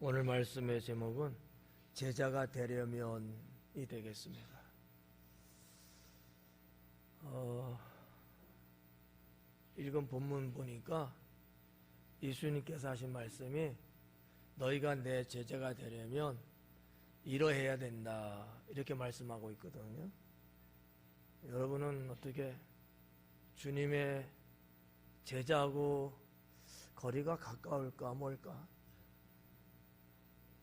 오늘 말씀의 제목은 제자가 되려면이 되겠습니다. 읽은 본문 보니까 예수님께서 하신 말씀이 너희가 내 제자가 되려면 이러해야 된다 이렇게 말씀하고 있거든요. 여러분은 어떻게 주님의 제자하고 거리가 가까울까 멀까?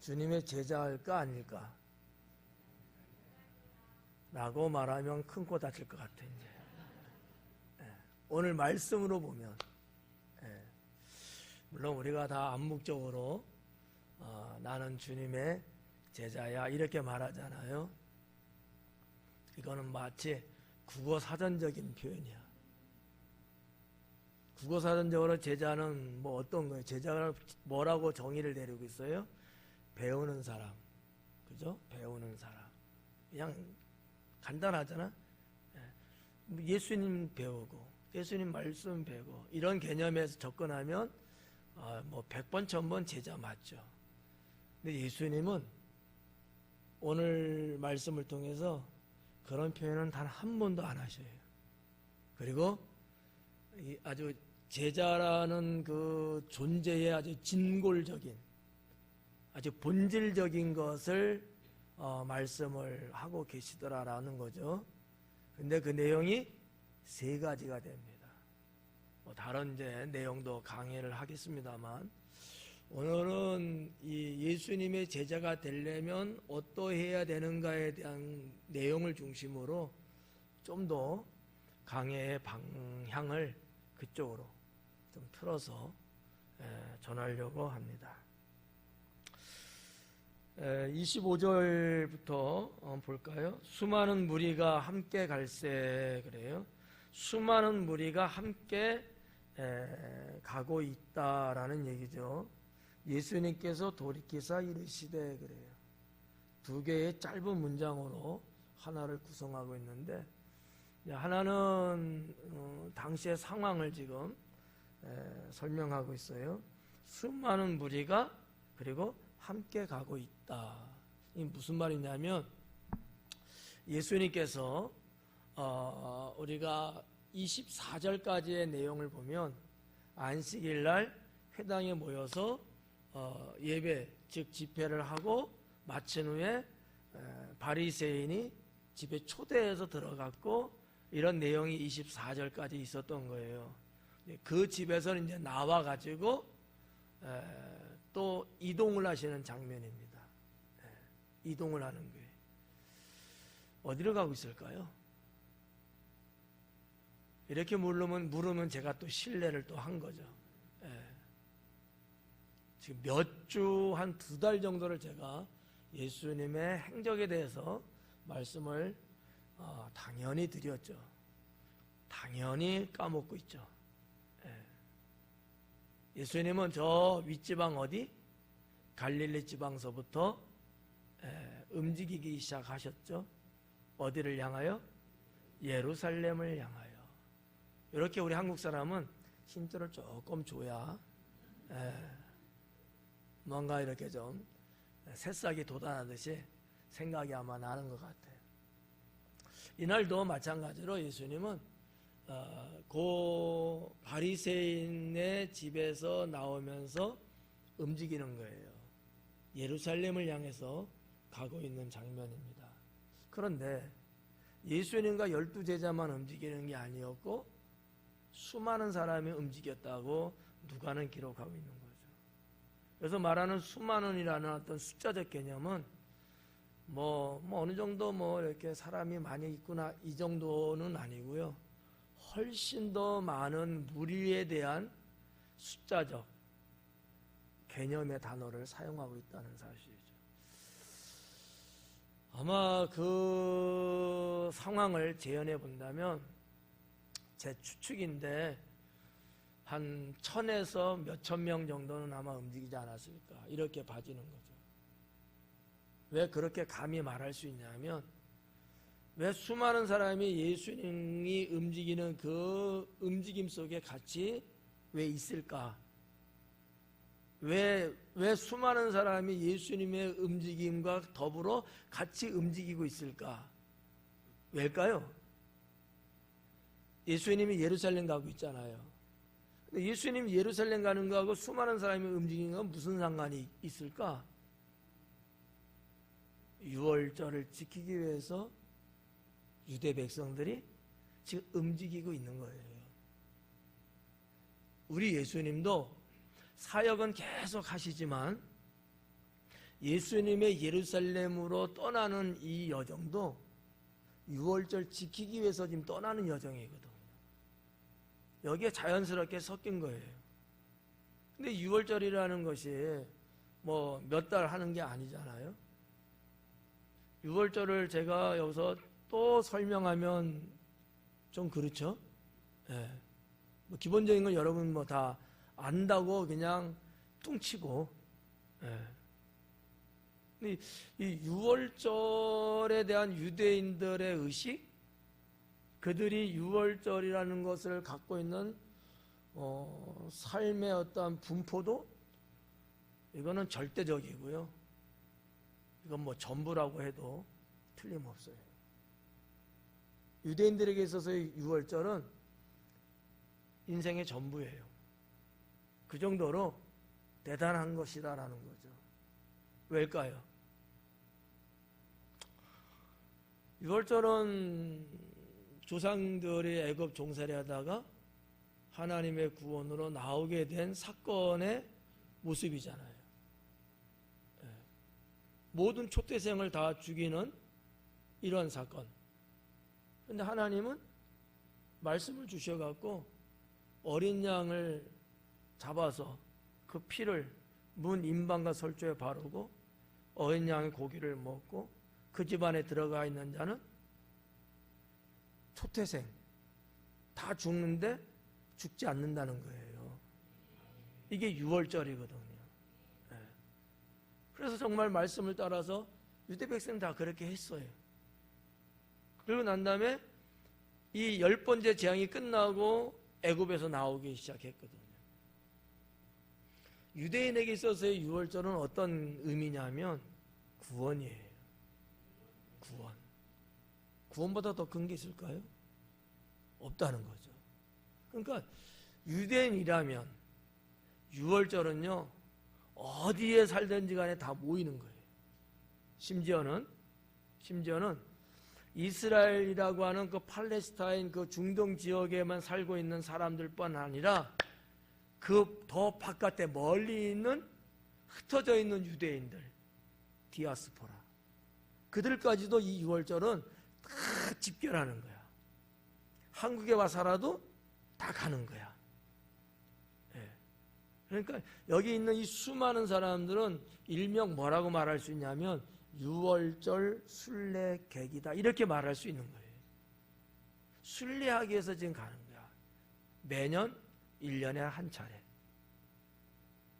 주님의 제자일까 아닐까? 라고 말하면 큰 코 다칠 것 같아. 이제 오늘 말씀으로 보면 물론 우리가 다 암묵적으로 나는 주님의 제자야 이렇게 말하잖아요. 이거는 마치 국어사전적인 표현이야. 국어사전적으로 제자는 뭐 어떤 거예요? 제자가 뭐라고 정의를 내리고 있어요? 배우는 사람, 그죠? 배우는 사람. 그냥 간단하잖아. 예수님 배우고, 예수님 말씀 배우고 이런 개념에서 접근하면 뭐 100번, 1000번 제자 맞죠. 근데 예수님은 오늘 말씀을 통해서 그런 표현은 단 한 번도 안 하셔요. 그리고 아주 제자라는 그 존재의 아주 진골적인 아주 본질적인 것을 말씀을 하고 계시더라라는 거죠. 근데 그 내용이 세 가지가 됩니다. 뭐 다른 이제 내용도 강의를 하겠습니다만 오늘은 이 예수님의 제자가 되려면 어떠해야 되는가에 대한 내용을 중심으로 좀 더 강의의 방향을 그쪽으로 좀 틀어서 전하려고 합니다. 25절부터 볼까요? 수많은 무리가 함께 갈새 그래요. 수많은 무리가 함께 가고 있다라는 얘기죠. 예수님께서 돌이키사 이르시되 그래요. 두 개의 짧은 문장으로 하나를 구성하고 있는데 하나는 당시의 상황을 지금 설명하고 있어요. 수많은 무리가 그리고 함께 가고 있다. 이 무슨 말이냐면 예수님께서 우리가 24절까지의 내용을 보면 안식일 날 회당에 모여서 예배 즉 집회를 하고 마친 후에 바리새인이 집에 초대해서 들어갔고 이런 내용이 24절까지 있었던 거예요. 그 집에서 이제 나와 가지고 또 이동을 하시는 장면입니다. 이동을 하는 거예요. 어디로 가고 있을까요? 이렇게 물으면 제가 또 신뢰를 또 한 거죠. 지금 몇 주, 한 2달 정도를 제가 예수님의 행적에 대해서 말씀을 당연히 드렸죠. 당연히 까먹고 있죠. 예수님은 저 윗지방 어디? 갈릴리 지방서부터 움직이기 시작하셨죠. 어디를 향하여? 예루살렘을 향하여. 이렇게 우리 한국 사람은 힌트를 조금 줘야 뭔가 이렇게 좀 새싹이 돋아나듯이 생각이 아마 나는 것 같아요. 이날도 마찬가지로 예수님은 그 바리새인의 집에서 나오면서 움직이는 거예요. 예루살렘을 향해서 가고 있는 장면입니다. 그런데 예수님과 12제자만 움직이는 게 아니었고 수많은 사람이 움직였다고 누가는 기록하고 있는 거죠. 그래서 말하는 수많은이라는 어떤 숫자적 개념은 뭐 어느 정도 뭐 이렇게 사람이 많이 있구나 이 정도는 아니고요. 훨씬 더 많은 무리에 대한 숫자적 개념의 단어를 사용하고 있다는 사실이죠. 아마 그 상황을 재현해 본다면 제 추측인데 한 1000에서 몇천 명 정도는 아마 움직이지 않았을까 이렇게 봐지는 거죠. 왜 그렇게 감히 말할 수 있냐면 왜 수많은 사람이 예수님이 움직이는 그 움직임 속에 같이 왜 있을까? 왜 수많은 사람이 예수님의 움직임과 더불어 같이 움직이고 있을까? 왜일까요? 예수님이 예루살렘 가고 있잖아요. 근데 예수님이 예루살렘 가는 거하고 수많은 사람이 움직이는 건 무슨 상관이 있을까? 유월절을 지키기 위해서 유대 백성들이 지금 움직이고 있는 거예요. 우리 예수님도 사역은 계속 하시지만 예수님의 예루살렘으로 떠나는 이 여정도 유월절 지키기 위해서 지금 떠나는 여정이거든요. 여기에 자연스럽게 섞인 거예요. 근데 유월절이라는 것이 뭐 몇 달 하는 게 아니잖아요. 유월절을 제가 여기서 또 설명하면 좀 그렇죠? 예. 뭐 기본적인 건 여러분 뭐 다 안다고 그냥 뚱치고, 예. 근데 이 유월절에 대한 유대인들의 의식, 그들이 유월절이라는 것을 갖고 있는 삶의 어떤 분포도 이거는 절대적이고요. 이건 뭐 전부라고 해도 틀림없어요. 유대인들에게 있어서의 유월절은 인생의 전부예요. 그 정도로 대단한 것이다라는 거죠. 왜일까요? 유월절은 조상들이 애굽 종살이 하다가 하나님의 구원으로 나오게 된 사건의 모습이잖아요. 모든 초태생을 다 죽이는 이런 사건. 그런데 하나님은 말씀을 주셔갖고 어린 양을 잡아서 그 피를 문 임방과 설조에 바르고 어린 양의 고기를 먹고 그 집안에 들어가 있는 자는 초태생 다 죽는데 죽지 않는다는 거예요. 이게 유월절이거든요. 그래서 정말 말씀을 따라서 유대 백성은 다 그렇게 했어요. 그리고 난 다음에 이 10번째 재앙이 끝나고 애굽에서 나오기 시작했거든요. 유대인에게 있어서의 유월절은 어떤 의미냐면 구원이에요. 구원. 구원보다 더 큰 게 있을까요? 없다는 거죠. 그러니까 유대인이라면 유월절은요, 어디에 살든지 간에 다 모이는 거예요. 심지어는 이스라엘이라고 하는 그 팔레스타인 그 중동 지역에만 살고 있는 사람들뿐 아니라 그 더 바깥에 멀리 있는 흩어져 있는 유대인들, 디아스포라, 그들까지도 이 유월절은 다 집결하는 거야. 한국에 와 살아도 다 가는 거야. 그러니까 여기 있는 이 수많은 사람들은 일명 뭐라고 말할 수 있냐면 유월절 순례객이다, 이렇게 말할 수 있는 거예요. 순례하기 위해서 지금 가는 거야. 매년 1년에 한 차례.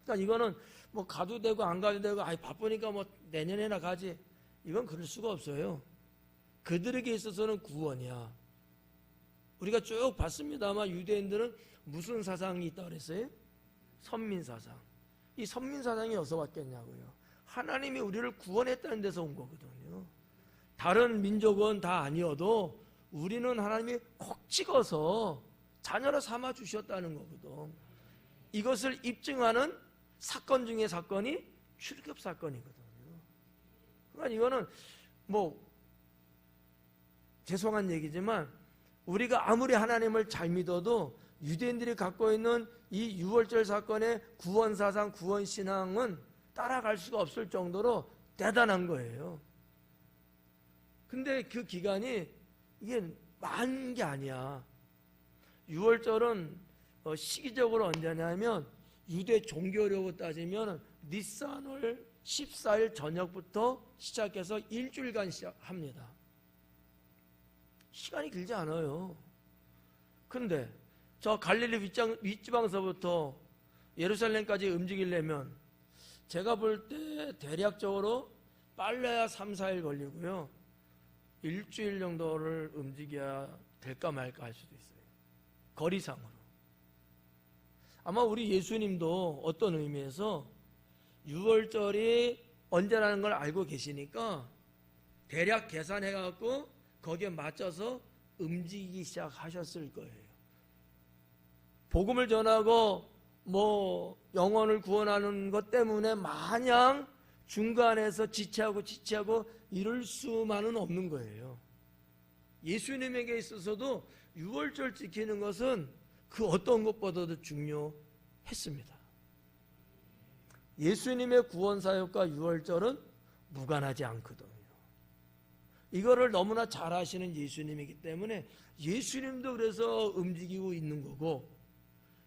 그러니까 이거는 뭐 가도 되고 안 가도 되고 바쁘니까 뭐 내년에나 가지, 이건 그럴 수가 없어요. 그들에게 있어서는 구원이야. 우리가 쭉 봤습니다만 유대인들은 무슨 사상이 있다고 그랬어요? 선민사상. 이 선민사상이 어디서 왔겠냐고요. 하나님이 우리를 구원했다는 데서 온 거거든요. 다른 민족은 다 아니어도 우리는 하나님이 콕 찍어서 자녀로 삼아 주셨다는 거거든. 이것을 입증하는 사건 중에 사건이 출애굽 사건이거든요. 그러니까 이거는 뭐 죄송한 얘기지만 우리가 아무리 하나님을 잘 믿어도 유대인들이 갖고 있는 이 유월절 사건의 구원사상, 구원신앙은 따라갈 수가 없을 정도로 대단한 거예요. 근데 그 기간이 이게 많은 게 아니야. 유월절은 시기적으로 언제냐면 유대 종교력으로 따지면 니산월 14일 저녁부터 시작해서 일주일간 시작합니다. 시간이 길지 않아요. 근데 저 갈릴리 윗지방서부터 예루살렘까지 움직이려면 제가 볼 때 대략적으로 빨라야 3, 4일 걸리고요. 일주일 정도를 움직여야 될까 말까 할 수도 있어요. 거리상으로. 아마 우리 예수님도 어떤 의미에서 유월절이 언제라는 걸 알고 계시니까 대략 계산해갖고 거기에 맞춰서 움직이기 시작하셨을 거예요. 복음을 전하고 영혼을 구원하는 것 때문에 마냥 중간에서 지체하고 이럴 수만은 없는 거예요. 예수님에게 있어서도 유월절 지키는 것은 그 어떤 것보다도 중요했습니다. 예수님의 구원사역과 유월절은 무관하지 않거든요. 이거를 너무나 잘 아시는 예수님이기 때문에 예수님도 그래서 움직이고 있는 거고,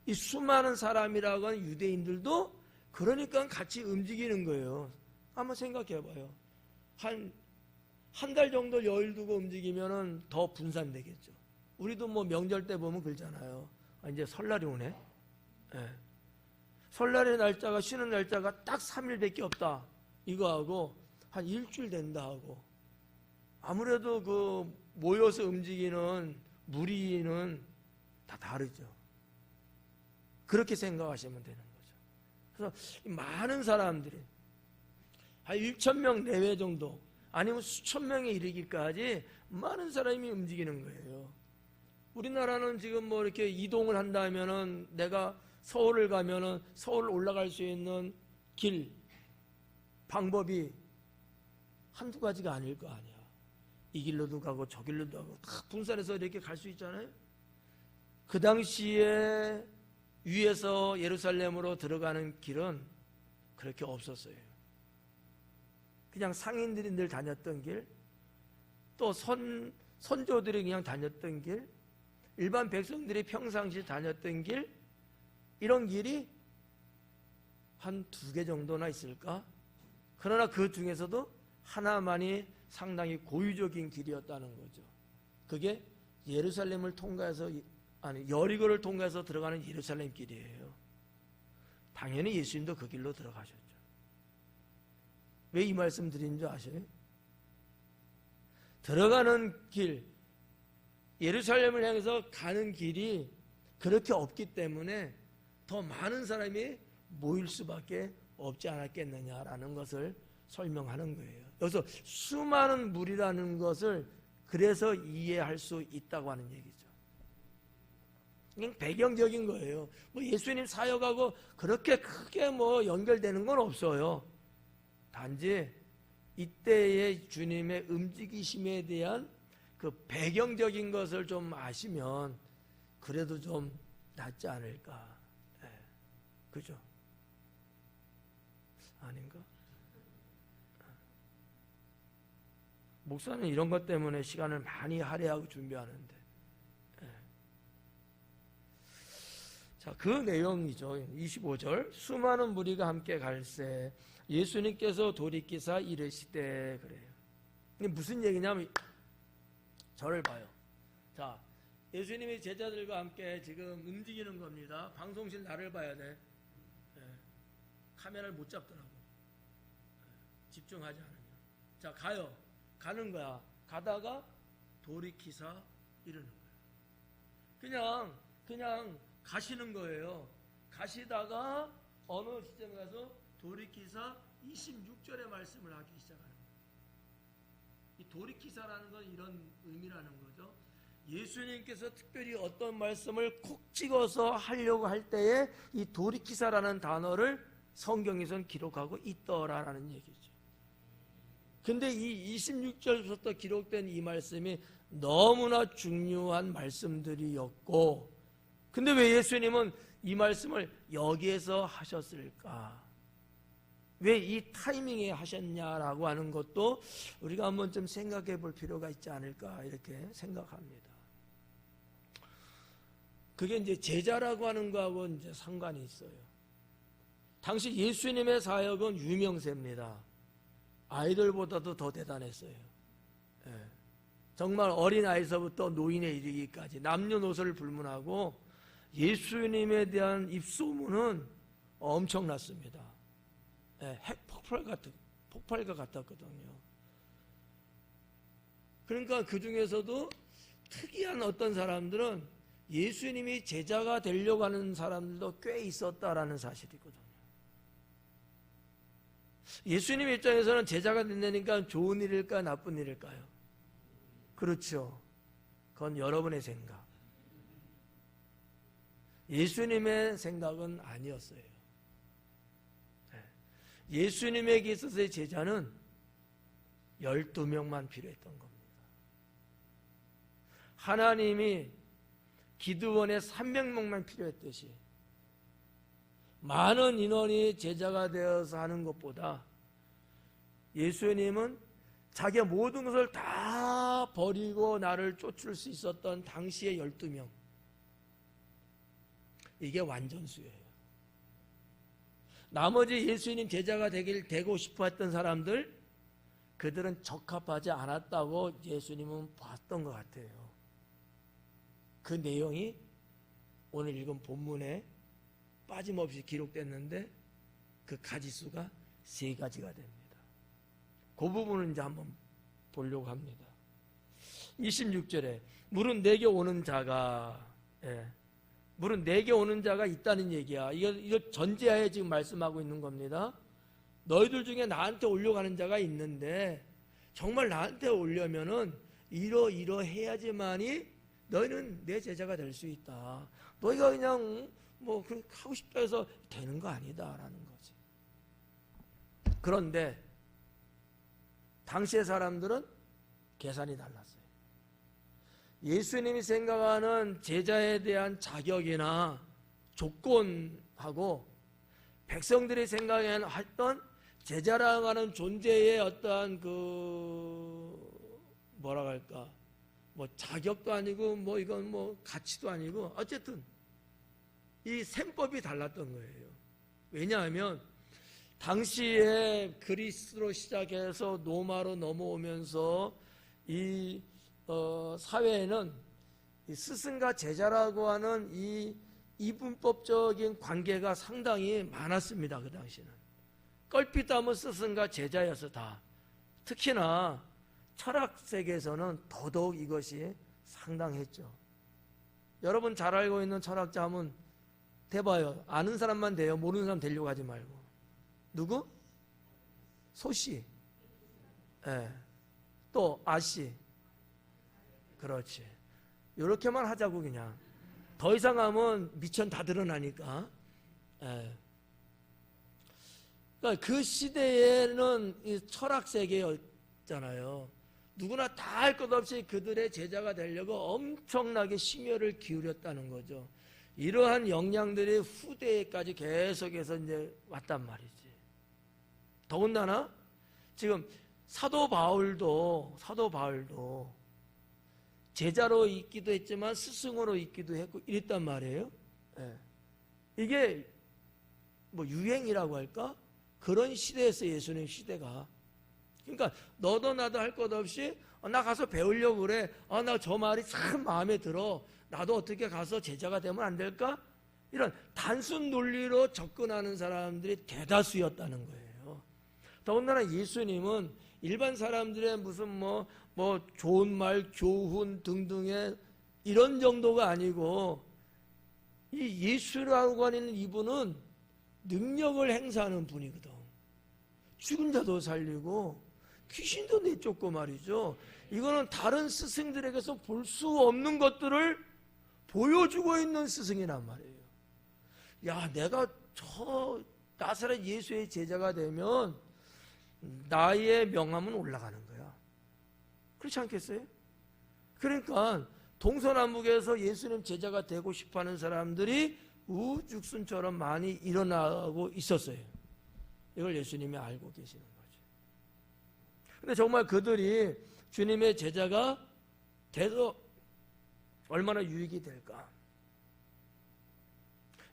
이 수많은 사람이라고 하는 유대인들도 그러니까 같이 움직이는 거예요. 한번 생각해 봐요. 한 달 정도 여유 두고 움직이면 더 분산되겠죠. 우리도 명절 때 보면 그러잖아요. 이제 설날이 오네. 네. 설날의 날짜가, 쉬는 날짜가 딱 3일밖에 없다, 이거 하고 한 일주일 된다 하고, 아무래도 그 모여서 움직이는 무리는 다 다르죠. 그렇게 생각하시면 되는 거죠. 그래서 많은 사람들이 한 1,000명 내외 정도, 아니면 수천 명에 이르기까지 많은 사람이 움직이는 거예요. 우리나라는 지금 이렇게 이동을 한다면은, 내가 서울을 가면은 서울 올라갈 수 있는 길, 방법이 한두 가지가 아닐 거 아니야. 이 길로도 가고 저 길로도 가고 다 분산해서 이렇게 갈 수 있잖아요. 그 당시에 위에서 예루살렘으로 들어가는 길은 그렇게 없었어요. 그냥 상인들이 늘 다녔던 길, 또 선조들이 그냥 다녔던 길, 일반 백성들이 평상시 다녔던 길, 이런 길이 한 2개 정도나 있을까? 그러나 그 중에서도 하나만이 상당히 고유적인 길이었다는 거죠. 그게 예루살렘을 통과해서, 여리고를 통과해서 들어가는 예루살렘 길이에요. 당연히 예수님도 그 길로 들어가셨죠. 왜 이 말씀 드린 줄 아세요? 들어가는 길, 예루살렘을 향해서 가는 길이 그렇게 없기 때문에 더 많은 사람이 모일 수밖에 없지 않았겠느냐라는 것을 설명하는 거예요. 여기서 수많은 무리라는 것을 그래서 이해할 수 있다고 하는 얘기죠. 그냥 배경적인 거예요. 예수님 사역하고 그렇게 크게 연결되는 건 없어요. 단지 이때의 주님의 움직이심에 대한 그 배경적인 것을 좀 아시면 그래도 좀 낫지 않을까. 네. 그죠? 아닌가? 목사는 이런 것 때문에 시간을 많이 할애하고 준비하는데. 네. 자, 그 내용이죠. 25절. 수많은 무리가 함께 갈새 예수님께서 돌이키사 이르시되, 그래요. 이게 무슨 얘기냐면, 저를 봐요. 자, 예수님이 제자들과 함께 지금 움직이는 겁니다. 방송실 나를 봐야 돼. 네. 카메라를 못 잡더라고. 네. 집중하지 않으면. 자, 가요. 가는 거야. 가다가 돌이키사 이러는 거예요. 그냥 가시는 거예요. 가시다가 어느 시점에 가서 돌이키사 26절의 말씀을 하기 시작하는 거예요. 이 돌이키사라는 건 이런 의미라는 거죠. 예수님께서 특별히 어떤 말씀을 콕 찍어서 하려고 할 때에 이 돌이키사라는 단어를 성경에서는 기록하고 있더라라는 얘기죠. 근데 이 26절부터 기록된 이 말씀이 너무나 중요한 말씀들이었고, 근데 왜 예수님은 이 말씀을 여기에서 하셨을까? 왜 이 타이밍에 하셨냐라고 하는 것도 우리가 한번 좀 생각해 볼 필요가 있지 않을까, 이렇게 생각합니다. 그게 이제 제자라고 하는 거하고 이제 상관이 있어요. 당시 예수님의 사역은 유명세입니다. 아이들보다도 더 대단했어요. 예. 정말 어린아이서부터 노인에 이르기까지 남녀노소를 불문하고 예수님에 대한 입소문은 엄청났습니다. 예, 폭발과 같았거든요. 그러니까 그 중에서도 특이한 어떤 사람들은 예수님이 제자가 되려고 하는 사람들도 꽤 있었다라는 사실이거든요. 예수님 입장에서는 제자가 된다니까 좋은 일일까 나쁜 일일까요? 그렇죠. 그건 여러분의 생각. 예수님의 생각은 아니었어요. 예수님에게 있어서의 제자는 12명만 필요했던 겁니다. 하나님이 기드원에 300명만 필요했듯이 많은 인원이 제자가 되어서 하는 것보다 예수님은 자기의 모든 것을 다 버리고 나를 쫓을 수 있었던 당시의 12명, 이게 완전수예요. 나머지 예수님 제자가 되고 싶어 했던 사람들, 그들은 적합하지 않았다고 예수님은 봤던 것 같아요. 그 내용이 오늘 읽은 본문에 빠짐없이 기록됐는데 그 가지수가 3가지가 됩니다. 그 부분을 이제 한번 보려고 합니다. 26절에 물은 내게 오는 자가, 물은 내게 오는 자가 있다는 얘기야. 이거 전제하에 지금 말씀하고 있는 겁니다. 너희들 중에 나한테 올려가는 자가 있는데 정말 나한테 오려면은 이러해야지만이 너희는 내 제자가 될 수 있다. 너희가 그냥 뭐 하고 싶다 해서 되는 거 아니다라는 거지. 그런데 당시의 사람들은 계산이 달랐어요. 예수님이 생각하는 제자에 대한 자격이나 조건하고 백성들이 생각했던 제자라고 하는 존재의 어떠한 뭐라 할까, 뭐 자격도 아니고 뭐 이건 뭐 가치도 아니고 어쨌든 이 셈법이 달랐던 거예요. 왜냐하면 당시에 그리스로 시작해서 로마로 넘어오면서 이 사회에는 이 스승과 제자라고 하는 이 이분법적인 관계가 상당히 많았습니다. 그 당시는 껄핏하면 스승과 제자여서 다. 특히나 철학 세계에서는 더더욱 이것이 상당했죠. 여러분 잘 알고 있는 철학자 하면 대봐요. 아는 사람만 돼요. 모르는 사람 되려고 하지 말고. 누구? 소씨. 또 아씨. 그렇지. 이렇게만 하자고 그냥. 더 이상 하면 미천 다 드러나니까. 그러니까 그 시대에는 이 철학 세계였잖아요. 누구나 다 할 것 없이 그들의 제자가 되려고 엄청나게 심혈을 기울였다는 거죠. 이러한 역량들이 후대에까지 계속해서 이제 왔단 말이지. 더군다나 지금 사도 바울도 제자로 있기도 했지만 스승으로 있기도 했고 이랬단 말이에요. 이게 뭐 유행이라고 할까? 그런 시대에서 예수님 시대가. 그러니까 너도 나도 할 것 없이 나 가서 배우려고 그래. 나 저 말이 참 마음에 들어. 나도 어떻게 가서 제자가 되면 안 될까? 이런 단순 논리로 접근하는 사람들이 대다수였다는 거예요. 더군다나 예수님은 일반 사람들의 무슨 뭐 좋은 말, 교훈 등등의 이런 정도가 아니고 이 예수라고 하는 이분은 능력을 행사하는 분이거든. 죽은 자도 살리고 귀신도 내쫓고 말이죠. 이거는 다른 스승들에게서 볼 수 없는 것들을 보여주고 있는 스승이란 말이에요. 야, 내가 저 나사렛 예수의 제자가 되면 나의 명함은 올라가는 거야. 그렇지 않겠어요? 그러니까 동서남북에서 예수님 제자가 되고 싶어하는 사람들이 우죽순처럼 많이 일어나고 있었어요. 이걸 예수님이 알고 계시는 거죠. 근데 정말 그들이 주님의 제자가 돼서 얼마나 유익이 될까?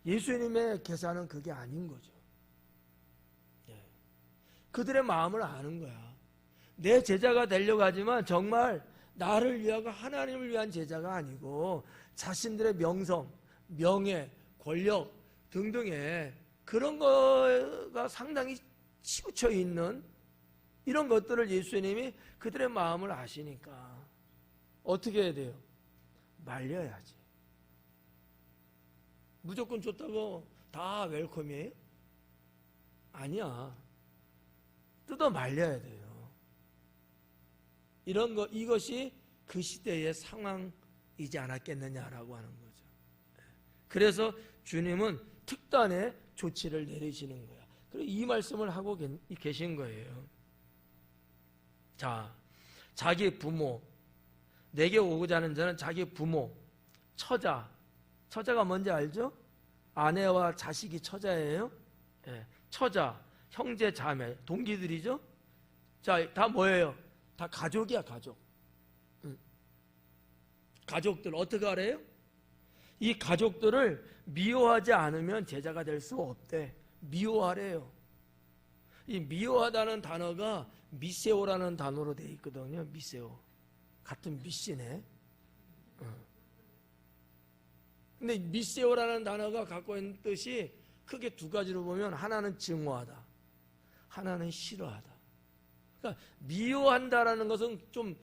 예수님의 계산은 그게 아닌 거죠. 그들의 마음을 아는 거야. 내 제자가 되려고 하지만 정말 나를 위하고 하나님을 위한 제자가 아니고 자신들의 명성, 명예, 권력 등등의 그런 거가 상당히 치우쳐 있는 이런 것들을 예수님이 그들의 마음을 아시니까 어떻게 해야 돼요? 말려야지. 무조건 좋다고 다 웰컴이에요? 아니야. 뜯어 말려야 돼요. 이것이 그 시대의 상황이지 않았겠느냐라고 하는 거죠. 그래서 주님은 특단의 조치를 내리시는 거야. 그리고 이 말씀을 하고 계신 거예요. 자, 자기 부모, 내게 오고자 하는 자는 자기 부모, 처자가 뭔지 알죠? 아내와 자식이 처자예요. 예, 처자, 형제, 자매, 동기들이죠. 자, 다 뭐예요? 다 가족이야, 가족. 가족들 어떻게 하래요? 이 가족들을 미워하지 않으면 제자가 될 수 없대. 미워하래요. 이 미워하다는 단어가 미세오라는 단어로 되어 있거든요. 미세오. 같은 미씨네. 근데 미세오라는 단어가 갖고 있는 뜻이 크게 두 가지로 보면 하나는 증오하다, 하나는 싫어하다. 그러니까 미워한다라는 것은 좀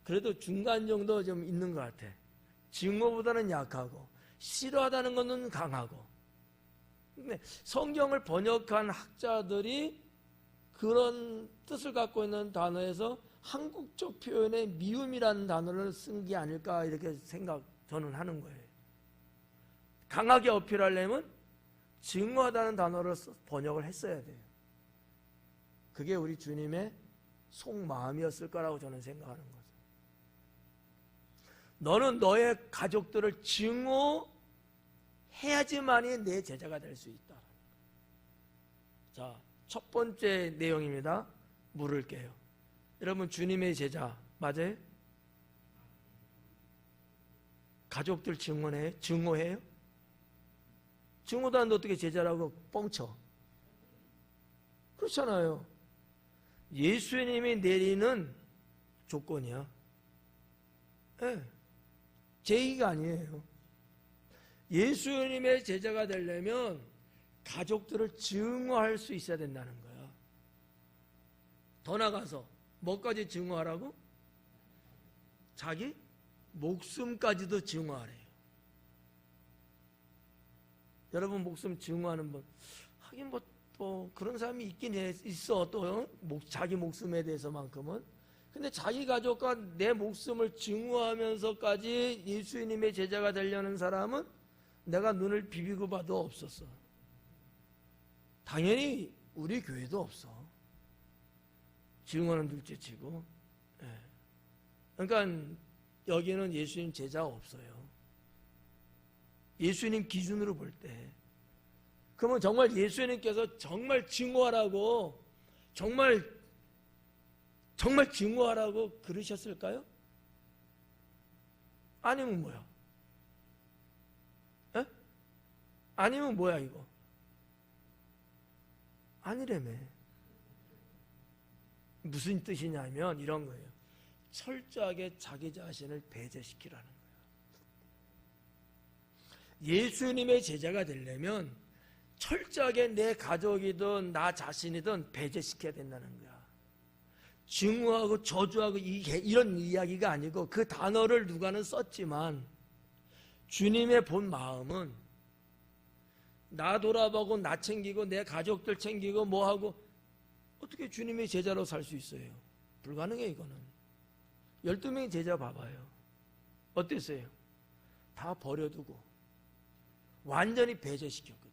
그래도 중간 정도 좀 있는 것 같아. 증오보다는 약하고 싫어하다는 것은 강하고. 근데 성경을 번역한 학자들이 그런 뜻을 갖고 있는 단어에서 한국적 표현의 미움이라는 단어를 쓴 게 아닐까 이렇게 저는 하는 거예요. 강하게 어필하려면 증오하다는 단어를 번역을 했어야 돼요. 그게 우리 주님의 속마음이었을 거라고 저는 생각하는 거죠. 너는 너의 가족들을 증오해야지만이 내 제자가 될 수 있다. 자, 첫 번째 내용입니다. 물을게요. 여러분, 주님의 제자 맞아요? 가족들 증오해요? 증오도 하는데 어떻게 제자라고 뻥쳐? 그렇잖아요. 예수님이 내리는 조건이야. 네. 제의가 아니에요. 예수님의 제자가 되려면 가족들을 증오할 수 있어야 된다는 거야. 더 나가서 뭐까지 증오하라고? 자기 목숨까지도 증오하래요. 여러분 목숨 증오하는 분, 하긴 뭐 또 그런 사람이 있긴 있어. 또 자기 목숨에 대해서만큼은. 근데 자기 가족과 내 목숨을 증오하면서까지 예수님의 제자가 되려는 사람은 내가 눈을 비비고 봐도 없었어. 당연히 우리 교회도 없어. 증오는 둘째치고. 그러니까 여기는 예수님 제자 없어요. 예수님 기준으로 볼 때. 그러면 정말 예수님께서 정말 증오하라고, 정말 증오하라고 그러셨을까요? 아니면 뭐야? 에? 아니면 뭐야 이거? 아니래며. 무슨 뜻이냐면 이런 거예요. 철저하게 자기 자신을 배제시키라는 거예요. 예수님의 제자가 되려면 철저하게 내 가족이든 나 자신이든 배제시켜야 된다는 거야. 증오하고 저주하고 이런 이야기가 아니고, 그 단어를 누가는 썼지만 주님의 본 마음은 나 돌아보고 나 챙기고 내 가족들 챙기고 뭐하고 어떻게 주님의 제자로 살 수 있어요? 불가능해. 이거는 12명의 제자 봐봐요. 어땠어요? 다 버려두고 완전히 배제시켰거든.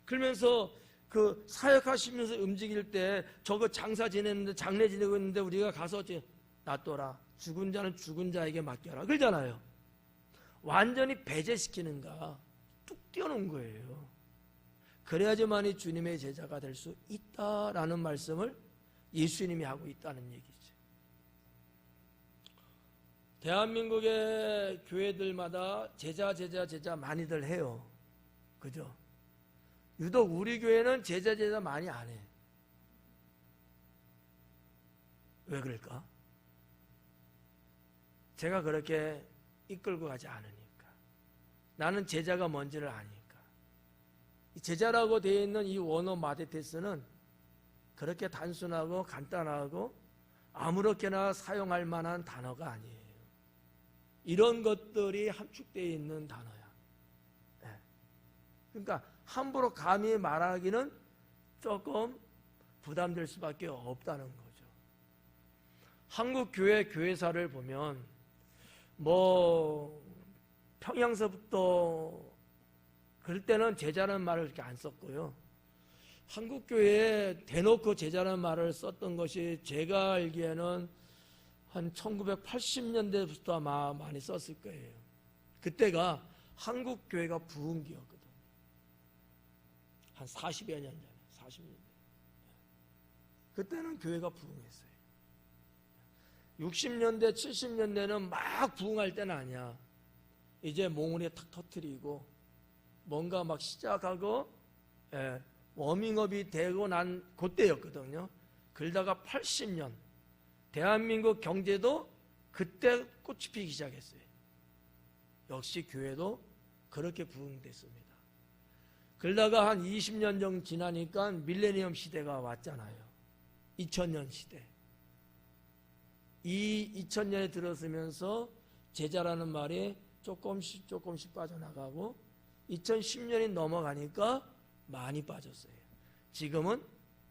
그러면서 그 사역하시면서 움직일 때 저거 장사 지냈는데, 장례 지내고 있는데 우리가 가서 놔둬라, 죽은 자는 죽은 자에게 맡겨라 그러잖아요. 완전히 배제시키는가, 뚝 띄워놓은 거예요. 그래야지만이 주님의 제자가 될 수 있다라는 말씀을 예수님이 하고 있다는 얘기죠. 대한민국의 교회들마다 제자 많이들 해요. 그죠? 유독 우리 교회는 제자 많이 안 해. 왜 그럴까? 제가 그렇게 이끌고 가지 않으니까. 나는 제자가 뭔지를 아니까. 제자라고 되어 있는 이 원어 마데테스는 그렇게 단순하고 간단하고 아무렇게나 사용할 만한 단어가 아니에요. 이런 것들이 함축되어 있는 단어야. 네. 그러니까 함부로 감히 말하기는 조금 부담될 수밖에 없다는 거죠. 한국 교회사를 보면 뭐 평양서부터 그럴 때는 제자라는 말을 그렇게 안 썼고요. 한국 교회에 대놓고 제자라는 말을 썼던 것이 제가 알기에는 한 1980년대부터 아마 많이 썼을 거예요. 그때가 한국 교회가 부흥기였거든요. 한 40여 년 전에, 40년 전에. 그때는 교회가 부흥했어요. 60년대, 70년대는 막 부흥할 때는 아니야. 이제 몽우리 탁 터뜨리고 뭔가 막 시작하고 워밍업이 되고 난 그때였거든요. 그러다가 80년 대한민국 경제도 그때 꽃이 피기 시작했어요. 역시 교회도 그렇게 부흥됐습니다. 그러다가 한 20년 정도 지나니까 밀레니엄 시대가 왔잖아요. 2000년 시대. 이 2000년에 들어서면서 제자라는 말이 조금씩 빠져나가고 2010년이 넘어가니까 많이 빠졌어요. 지금은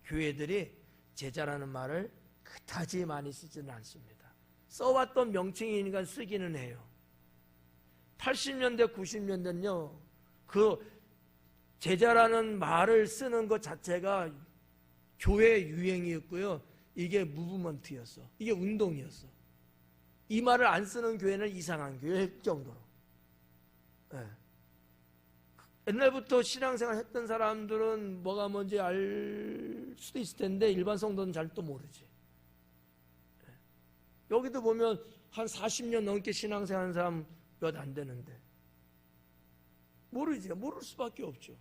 교회들이 제자라는 말을 그다지 많이 쓰지는 않습니다. 써왔던 명칭이니까 쓰기는 해요. 80년대, 90년대는요, 그 제자라는 말을 쓰는 것 자체가 교회 유행이었고요. 이게 무브먼트였어. 이게 운동이었어. 이 말을 안 쓰는 교회는 이상한 교회 정도로. 네. 옛날부터 신앙생활 했던 사람들은 뭐가 뭔지 알 수도 있을 텐데 일반 성도는 잘 또 모르지. 네. 여기도 보면 한 40년 넘게 신앙생활 하는 사람 몇 안 되는데 모르지. 모를 수밖에 없죠.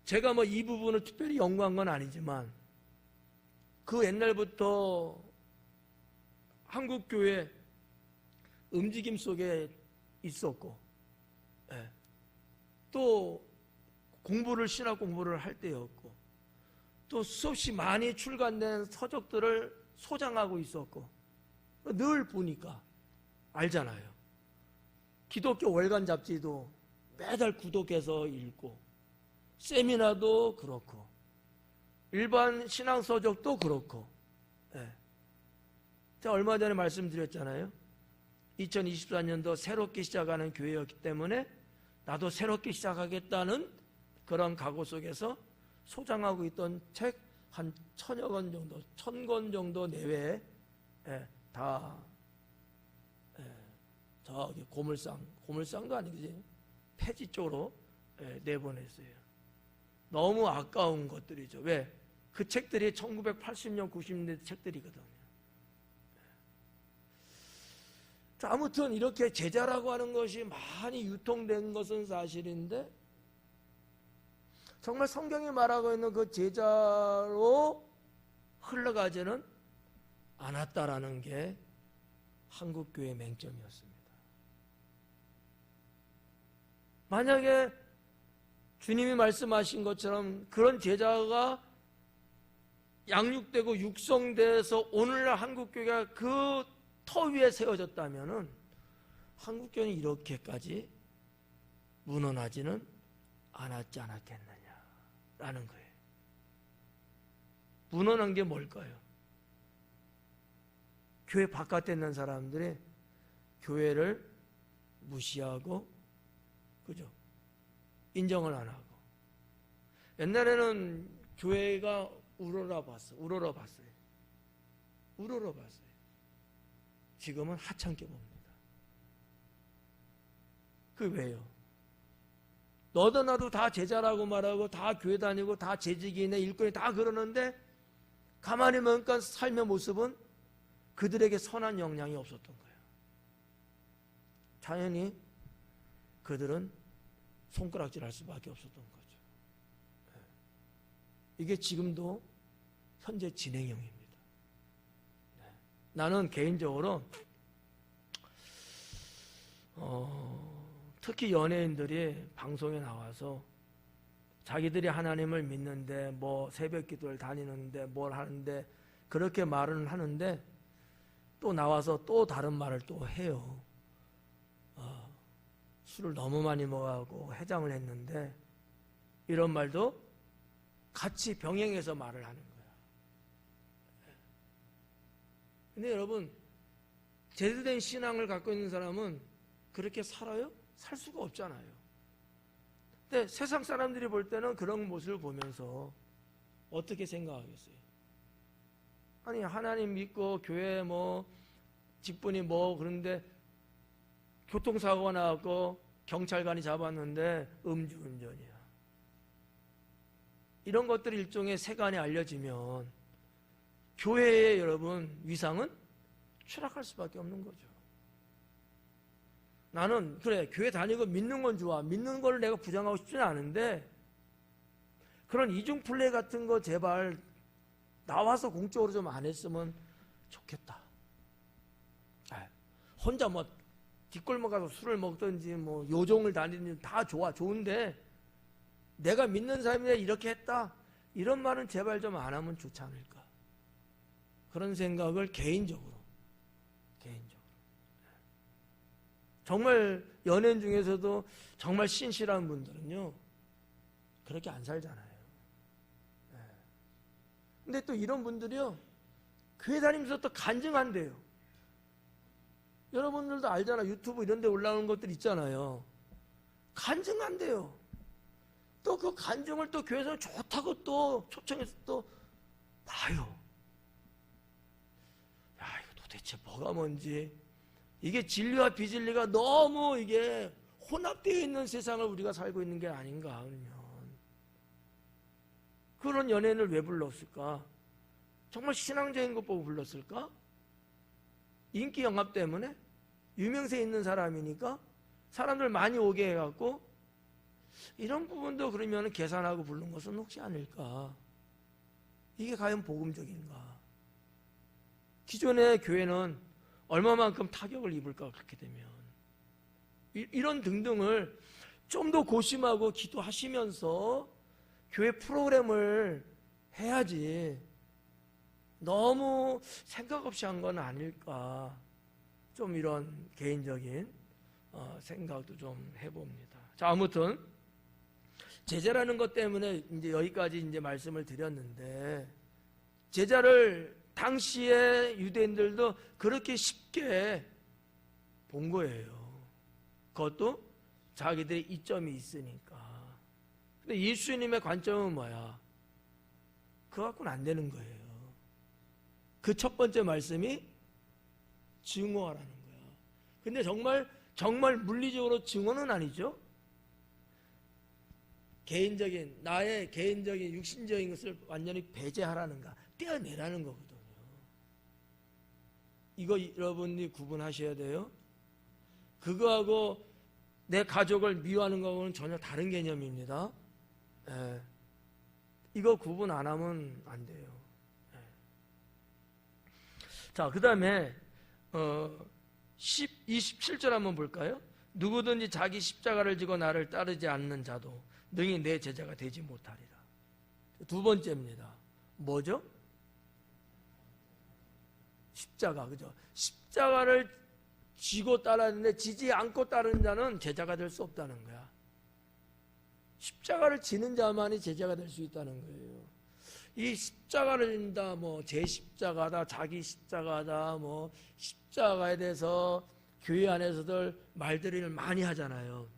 제가 뭐 이 부분을 특별히 연구한 건 아니지만 그 옛날부터 한국교회 움직임 속에 있었고, 또 신학 공부를 할 때였고, 또 수없이 많이 출간된 서적들을 소장하고 있었고, 늘 보니까 알잖아요. 기독교 월간 잡지도 매달 구독해서 읽고, 세미나도 그렇고, 일반 신앙 서적도 그렇고, 제가 얼마 전에 말씀드렸잖아요. 2024년도 새롭게 시작하는 교회였기 때문에 나도 새롭게 시작하겠다는 그런 각오 속에서 소장하고 있던 책 한 1000여 권 정도, 1000권 정도 내외에 다 저기 고물상도 아니지, 폐지 쪽으로 내보냈어요. 너무 아까운 것들이죠. 왜? 그 책들이 1980년, 90년대 책들이거든요. 자, 아무튼 이렇게 제자라고 하는 것이 많이 유통된 것은 사실인데 정말 성경이 말하고 있는 그 제자로 흘러가지는 않았다라는 게 한국교회의 맹점이었습니다. 만약에 주님이 말씀하신 것처럼 그런 제자가 양육되고 육성돼서 오늘날 한국교회가 그 터 위에 세워졌다면은 한국교회는 이렇게까지 무너나지는 않았지 않았겠느냐라는 거예요. 무너난 게 뭘까요? 교회 바깥에 있는 사람들이 교회를 무시하고, 그죠? 인정을 안 하고. 옛날에는 교회가 우러러 봤어요. 지금은 하찮게 봅니다. 그 왜요? 너도 나도 다 제자라고 말하고 다 교회 다니고 다 재직이네 일꾼이 다 그러는데 가만히 보니까 삶의 모습은 그들에게 선한 영향이 없었던 거예요. 당연히 그들은 손가락질 할 수밖에 없었던 거죠. 이게 지금도 현재 진행형입니다. 나는 개인적으로 특히 연예인들이 방송에 나와서 자기들이 하나님을 믿는데 뭐 새벽 기도를 다니는데 뭘 하는데 그렇게 말은 하는데 또 나와서 또 다른 말을 또 해요. 술을 너무 많이 먹어가고 해장을 했는데 이런 말도 같이 병행해서 말을 하는 거야. 근데 여러분, 제대로 된 신앙을 갖고 있는 사람은 그렇게 살아요? 살 수가 없잖아요. 근데 세상 사람들이 볼 때는 그런 모습을 보면서 어떻게 생각하겠어요? 아니, 하나님 믿고 교회 뭐 직분이 뭐 그런데 교통사고가 나고 경찰관이 잡았는데 음주운전이야. 이런 것들이 일종의 세간에 알려지면 교회의 여러분 위상은 추락할 수밖에 없는 거죠. 나는 그래, 교회 다니고 믿는 건 좋아. 믿는 걸 내가 부정하고 싶지는 않은데 그런 이중 플레이 같은 거 제발 나와서 공적으로 좀 안 했으면 좋겠다. 혼자 뭐 뒷골목 가서 술을 먹든지 뭐 요종을 다니든지 다 좋아, 좋은데 내가 믿는 사람이 이렇게 했다, 이런 말은 제발 좀 안 하면 좋지 않을까, 그런 생각을 개인적으로 정말 연예인 중에서도 정말 신실한 분들은요 그렇게 안 살잖아요. 근데 또 이런 분들이요 교회 다니면서 또 간증한대요. 여러분들도 알잖아, 유튜브 이런 데 올라오는 것들 있잖아요. 간증한대요. 또 그 간증을 또 교회에서 좋다고 또 초청해서 또 봐요. 야, 이거 도대체 뭐가 뭔지, 이게 진리와 비진리가 너무 이게 혼합되어 있는 세상을 우리가 살고 있는 게 아닌가. 그러면 그런 연예인을 왜 불렀을까? 정말 신앙적인 것 보고 불렀을까? 인기 영합 때문에? 유명세 있는 사람이니까? 사람들 많이 오게 해갖고? 이런 부분도 그러면 계산하고 부른 것은 혹시 아닐까? 이게 과연 복음적인가? 기존의 교회는 얼마만큼 타격을 입을까, 그렇게 되면. 이런 등등을 좀 더 고심하고 기도하시면서 교회 프로그램을 해야지 너무 생각 없이 한 건 아닐까, 좀 이런 개인적인 생각도 좀 해봅니다. 자, 아무튼 제자라는 것 때문에 이제 여기까지 이제 말씀을 드렸는데, 제자를 당시에 유대인들도 그렇게 쉽게 본 거예요. 그것도 자기들의 이점이 있으니까. 근데 예수님의 관점은 뭐야? 그거 갖고는 안 되는 거예요. 그 첫 번째 말씀이 증오하라는 거야. 근데 정말 물리적으로 증오는 아니죠. 나의 개인적인 육신적인 것을 완전히 배제하라는가, 떼어내라는 거거든요. 이거 여러분이 구분하셔야 돼요. 그거하고 내 가족을 미워하는 거하고는 전혀 다른 개념입니다. 이거 구분 안 하면 안 돼요. 자, 그 다음에 27절 한번 볼까요? 누구든지 자기 십자가를 지고 나를 따르지 않는 자도 능히 내 제자가 되지 못하리라. 두 번째입니다. 뭐죠? 십자가, 그죠? 십자가를 지고 따르는데 지지 않고 따르는 자는 제자가 될 수 없다는 거야. 십자가를 지는 자만이 제자가 될 수 있다는 거예요. 이 십자가를 진다, 뭐 제 십자가다, 자기 십자가다, 뭐 십자가에 대해서 교회 안에서들 말들을 많이 하잖아요.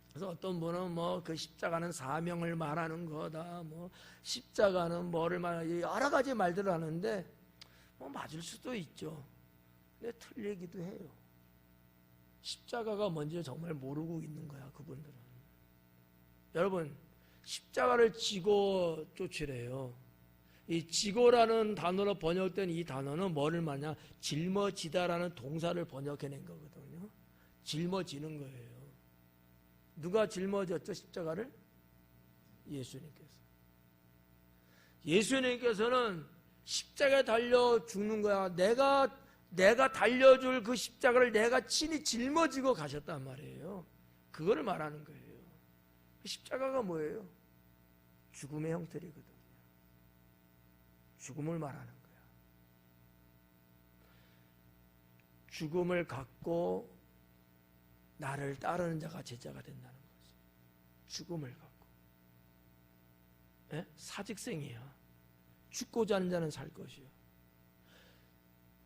그래서 어떤 분은 뭐 그 십자가는 사명을 말하는 거다, 뭐 십자가는 뭐를 말하는, 여러 가지 말들을 하는데 뭐 맞을 수도 있죠. 근데 틀리기도 해요. 십자가가 뭔지 정말 모르고 있는 거야, 그분들은. 여러분, 십자가를 지고 쫓으래요. 이 지고라는 단어로 번역된 이 단어는 뭐를 말하냐? 짊어지다라는 동사를 번역해낸 거거든요. 짊어지는 거예요. 누가 짊어졌죠, 십자가를? 예수님께서. 예수님께서는 십자가에 달려 죽는 거야. 내가 달려줄 그 십자가를 내가 친히 짊어지고 가셨단 말이에요. 그거를 말하는 거예요. 십자가가 뭐예요? 죽음의 형태이거든요. 죽음을 말하는 거야. 죽음을 갖고 나를 따르는 자가 제자가 된다는 거지. 죽음을 갖고. 예? 사직생이야. 죽고자 하는 자는 살 것이요.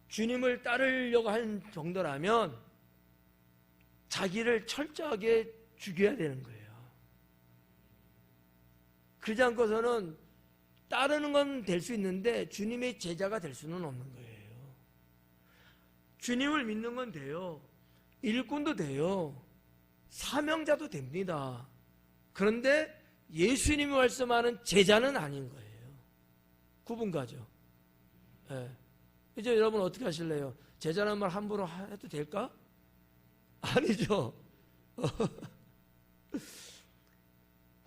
주님을 따르려고 하는 정도라면 자기를 철저하게 죽여야 되는 거예요. 그러지 않고서는 따르는 건 될 수 있는데 주님의 제자가 될 수는 없는 거예요. 주님을 믿는 건 돼요. 일꾼도 돼요. 사명자도 됩니다. 그런데 예수님이 말씀하는 제자는 아닌 거예요. 구분 가죠. 예. 이제 여러분 어떻게 하실래요? 제자라는 말 함부로 해도 될까? 아니죠.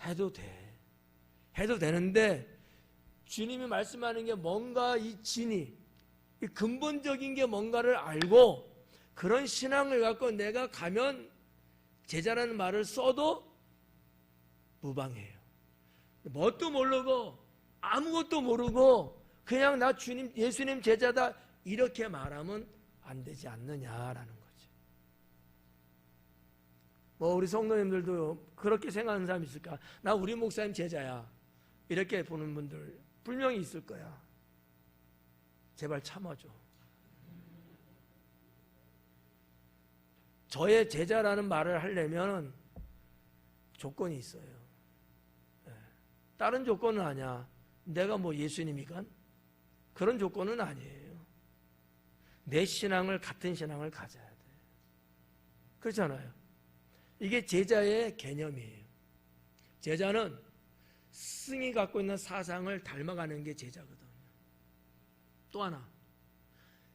해도 돼. 해도 되는데 주님이 말씀하는 게 뭔가 이 진이, 이 근본적인 게 뭔가를 알고 그런 신앙을 갖고 내가 가면 제자라는 말을 써도 무방해요. 뭣도 모르고 아무것도 모르고 그냥 나 주님, 예수님 제자다 이렇게 말하면 안 되지 않느냐라는 거지. 뭐 우리 성도님들도 그렇게 생각하는 사람 있을까? 나 우리 목사님 제자야. 이렇게 보는 분들 분명히 있을 거야. 제발 참아줘. 저의 제자라는 말을 하려면 조건이 있어요. 다른 조건은 아니야. 내가 뭐 예수님이건 그런 조건은 아니에요. 내 신앙을 같은 신앙을 가져야 돼. 그렇잖아요. 이게 제자의 개념이에요. 제자는 스승이 갖고 있는 사상을 닮아가는 게 제자거든요. 또 하나,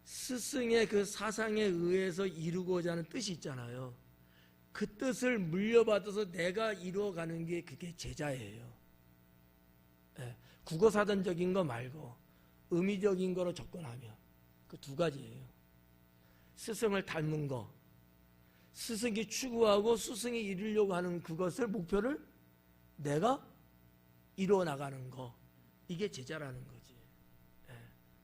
스승의 그 사상에 의해서 이루고자 하는 뜻이 있잖아요. 그 뜻을 물려받아서 내가 이루어가는 게 그게 제자예요. 네, 국어사전적인 거 말고 의미적인 거로 접근하면 그 두 가지예요. 스승을 닮은 거, 스승이 추구하고 스승이 이루려고 하는 그것을 목표를 내가 이루어 나가는 거, 이게 제자라는 거지. 네.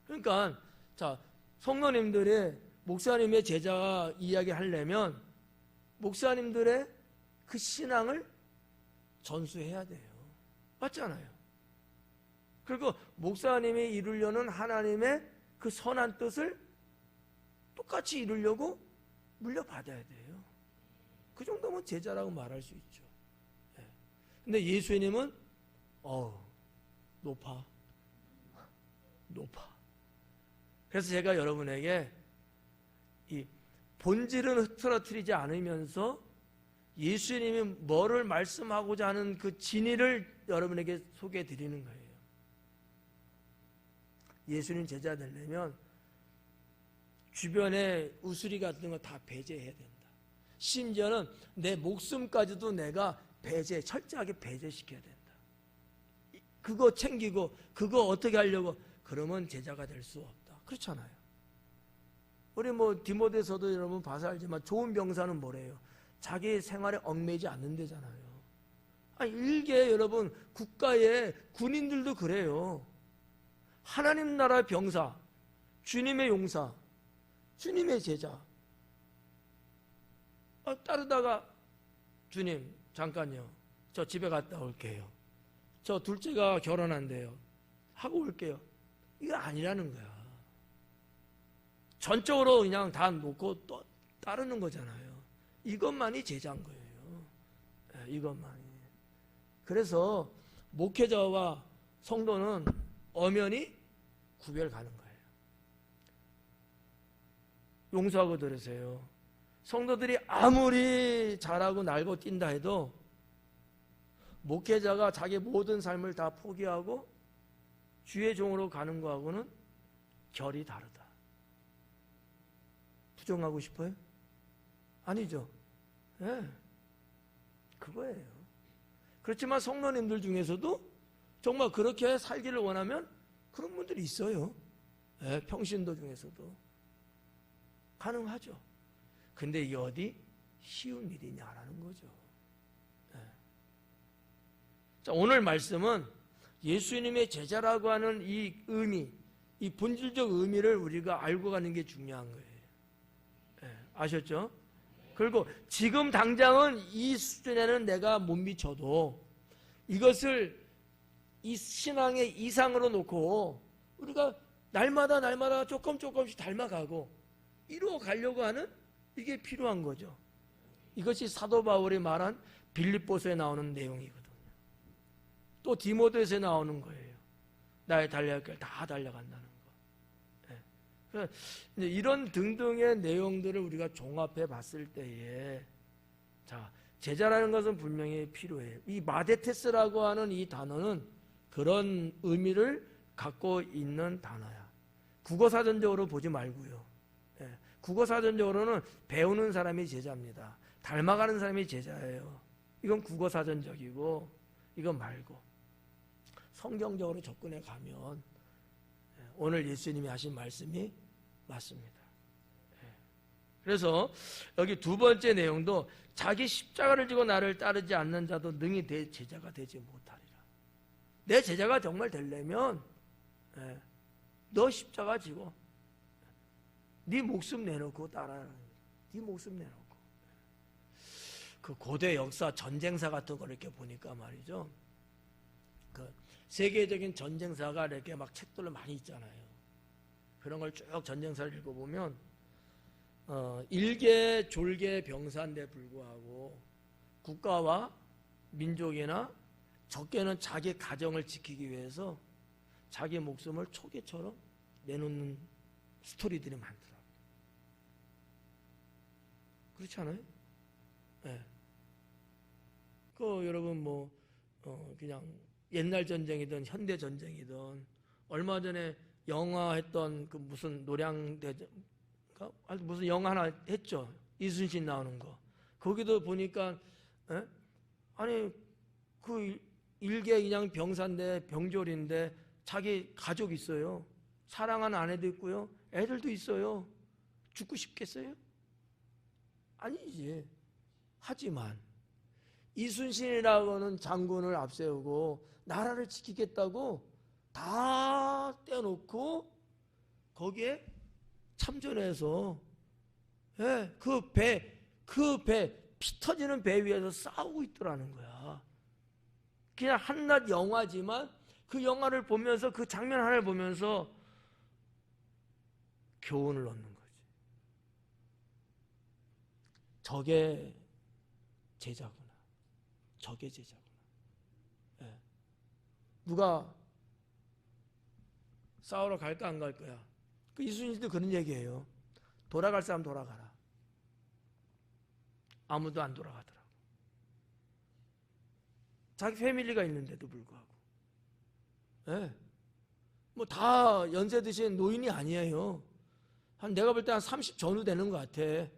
그러니까 자, 성도님들의 목사님의 제자 이야기 하려면 목사님들의 그 신앙을 전수해야 돼요. 맞잖아요. 그리고 목사님이 이루려는 하나님의 그 선한 뜻을 똑같이 이루려고 물려받아야 돼요. 그 정도면 제자라고 말할 수 있죠. 근데 예수님은 높아. 그래서 제가 여러분에게 이 본질은 흐트러뜨리지 않으면서 예수님이 뭐를 말씀하고자 하는 그 진리를 여러분에게 소개해 드리는 거예요. 예수님 제자 되려면 주변에 우스리 같은 거 다 배제해야 된다. 심지어는 내 목숨까지도 내가 철저하게 배제시켜야 된다. 그거 챙기고 그거 어떻게 하려고 그러면 제자가 될 수 없다. 그렇잖아요. 우리 뭐 디모데서도 여러분 봐서 알지만 좋은 병사는 뭐래요? 자기 생활에 얽매이지 않는다잖아요. 일개 여러분 국가의 군인들도 그래요. 하나님 나라의 병사, 주님의 용사, 주님의 제자. 따르다가 주님 잠깐요. 저 집에 갔다 올게요. 저 둘째가 결혼한대요. 하고 올게요. 이거 아니라는 거야. 전적으로 그냥 다 놓고 또 따르는 거잖아요. 이것만이 제자인 거예요. 이것만이. 그래서 목회자와 성도는 엄연히 구별 가는 거예요. 용서하고 들으세요. 성도들이 아무리 잘하고 날고 뛴다 해도 목회자가 자기 모든 삶을 다 포기하고 주의 종으로 가는 거하고는 결이 다르다. 부정하고 싶어요? 아니죠. 네. 그거예요. 그렇지만 성도님들 중에서도 정말 그렇게 살기를 원하면 그런 분들이 있어요. 네, 평신도 중에서도 가능하죠. 근데 이게 어디 쉬운 일이냐라는 거죠. 네. 자, 오늘 말씀은 예수님의 제자라고 하는 이 의미, 이 본질적 의미를 우리가 알고 가는 게 중요한 거예요. 네, 아셨죠? 그리고 지금 당장은 이 수준에는 내가 못 미쳐도 이것을 이 신앙의 이상으로 놓고 우리가 날마다 조금씩 닮아가고 이루어 가려고 하는 이게 필요한 거죠. 이것이 사도 바울이 말한 빌립보서에 나오는 내용이거든요. 또 디모데서에 나오는 거예요. 나의 달려갈 길 다 달려간다는 거. 그래서 이런 등등의 내용들을 우리가 종합해 봤을 때에 자, 제자라는 것은 분명히 필요해요. 이 마데테스라고 하는 이 단어는 그런 의미를 갖고 있는 단어야. 국어사전적으로 보지 말고요. 국어사전적으로는 배우는 사람이 제자입니다. 닮아가는 사람이 제자예요. 이건 국어사전적이고 이건 말고 성경적으로 접근해 가면 오늘 예수님이 하신 말씀이 맞습니다. 그래서 여기 두 번째 내용도 자기 십자가를 지고 나를 따르지 않는 자도 능히 내 제자가 되지 못하리라. 내 제자가 정말 되려면 너 십자가 지고 네 목숨 내놓고 따라라. 네 목숨 내놓고. 그 고대 역사 전쟁사 같은 걸 이렇게 보니까 말이죠. 그 세계적인 전쟁사가 이렇게 막 책들로 많이 있잖아요. 그런 걸 쭉 전쟁사를 읽어보면 일개 졸개 병사인데 불구하고 국가와 민족이나 적게는 자기 가정을 지키기 위해서 자기 목숨을 초계처럼 내놓는 스토리들이 많더라고요. 그렇지 않아요? 네. 그 여러분 그냥 옛날 전쟁이든 현대 전쟁이든 얼마 전에 영화 했던 그 무슨 노량대전 무슨 영화 하나 했죠. 이순신 나오는 거. 거기도 보니까 아니 그 일개 그냥 병사인데 병졸인데 자기 가족 있어요. 사랑하는 아내도 있고요. 애들도 있어요. 죽고 싶겠어요? 아니지. 하지만 이순신이라고는 장군을 앞세우고 나라를 지키겠다고 다 떼어놓고 거기에 참전해서 그 배 피 터지는 배 위에서 싸우고 있더라는 거야. 그냥 한낱 영화지만 그 영화를 보면서 그 장면 하나를 보면서 교훈을 얻는 거지. 저게 제자구나. 저게 제자구나. 누가 싸우러 갈까 안 갈 거야? 그 이순신도 그런 얘기예요. 돌아갈 사람 돌아가라. 아무도 안 돌아가더라고. 자기 패밀리가 있는데도 불구하고. 뭐 다 연세 드신 노인이 아니에요. 내가 볼 때 한 30 전후 되는 것 같아.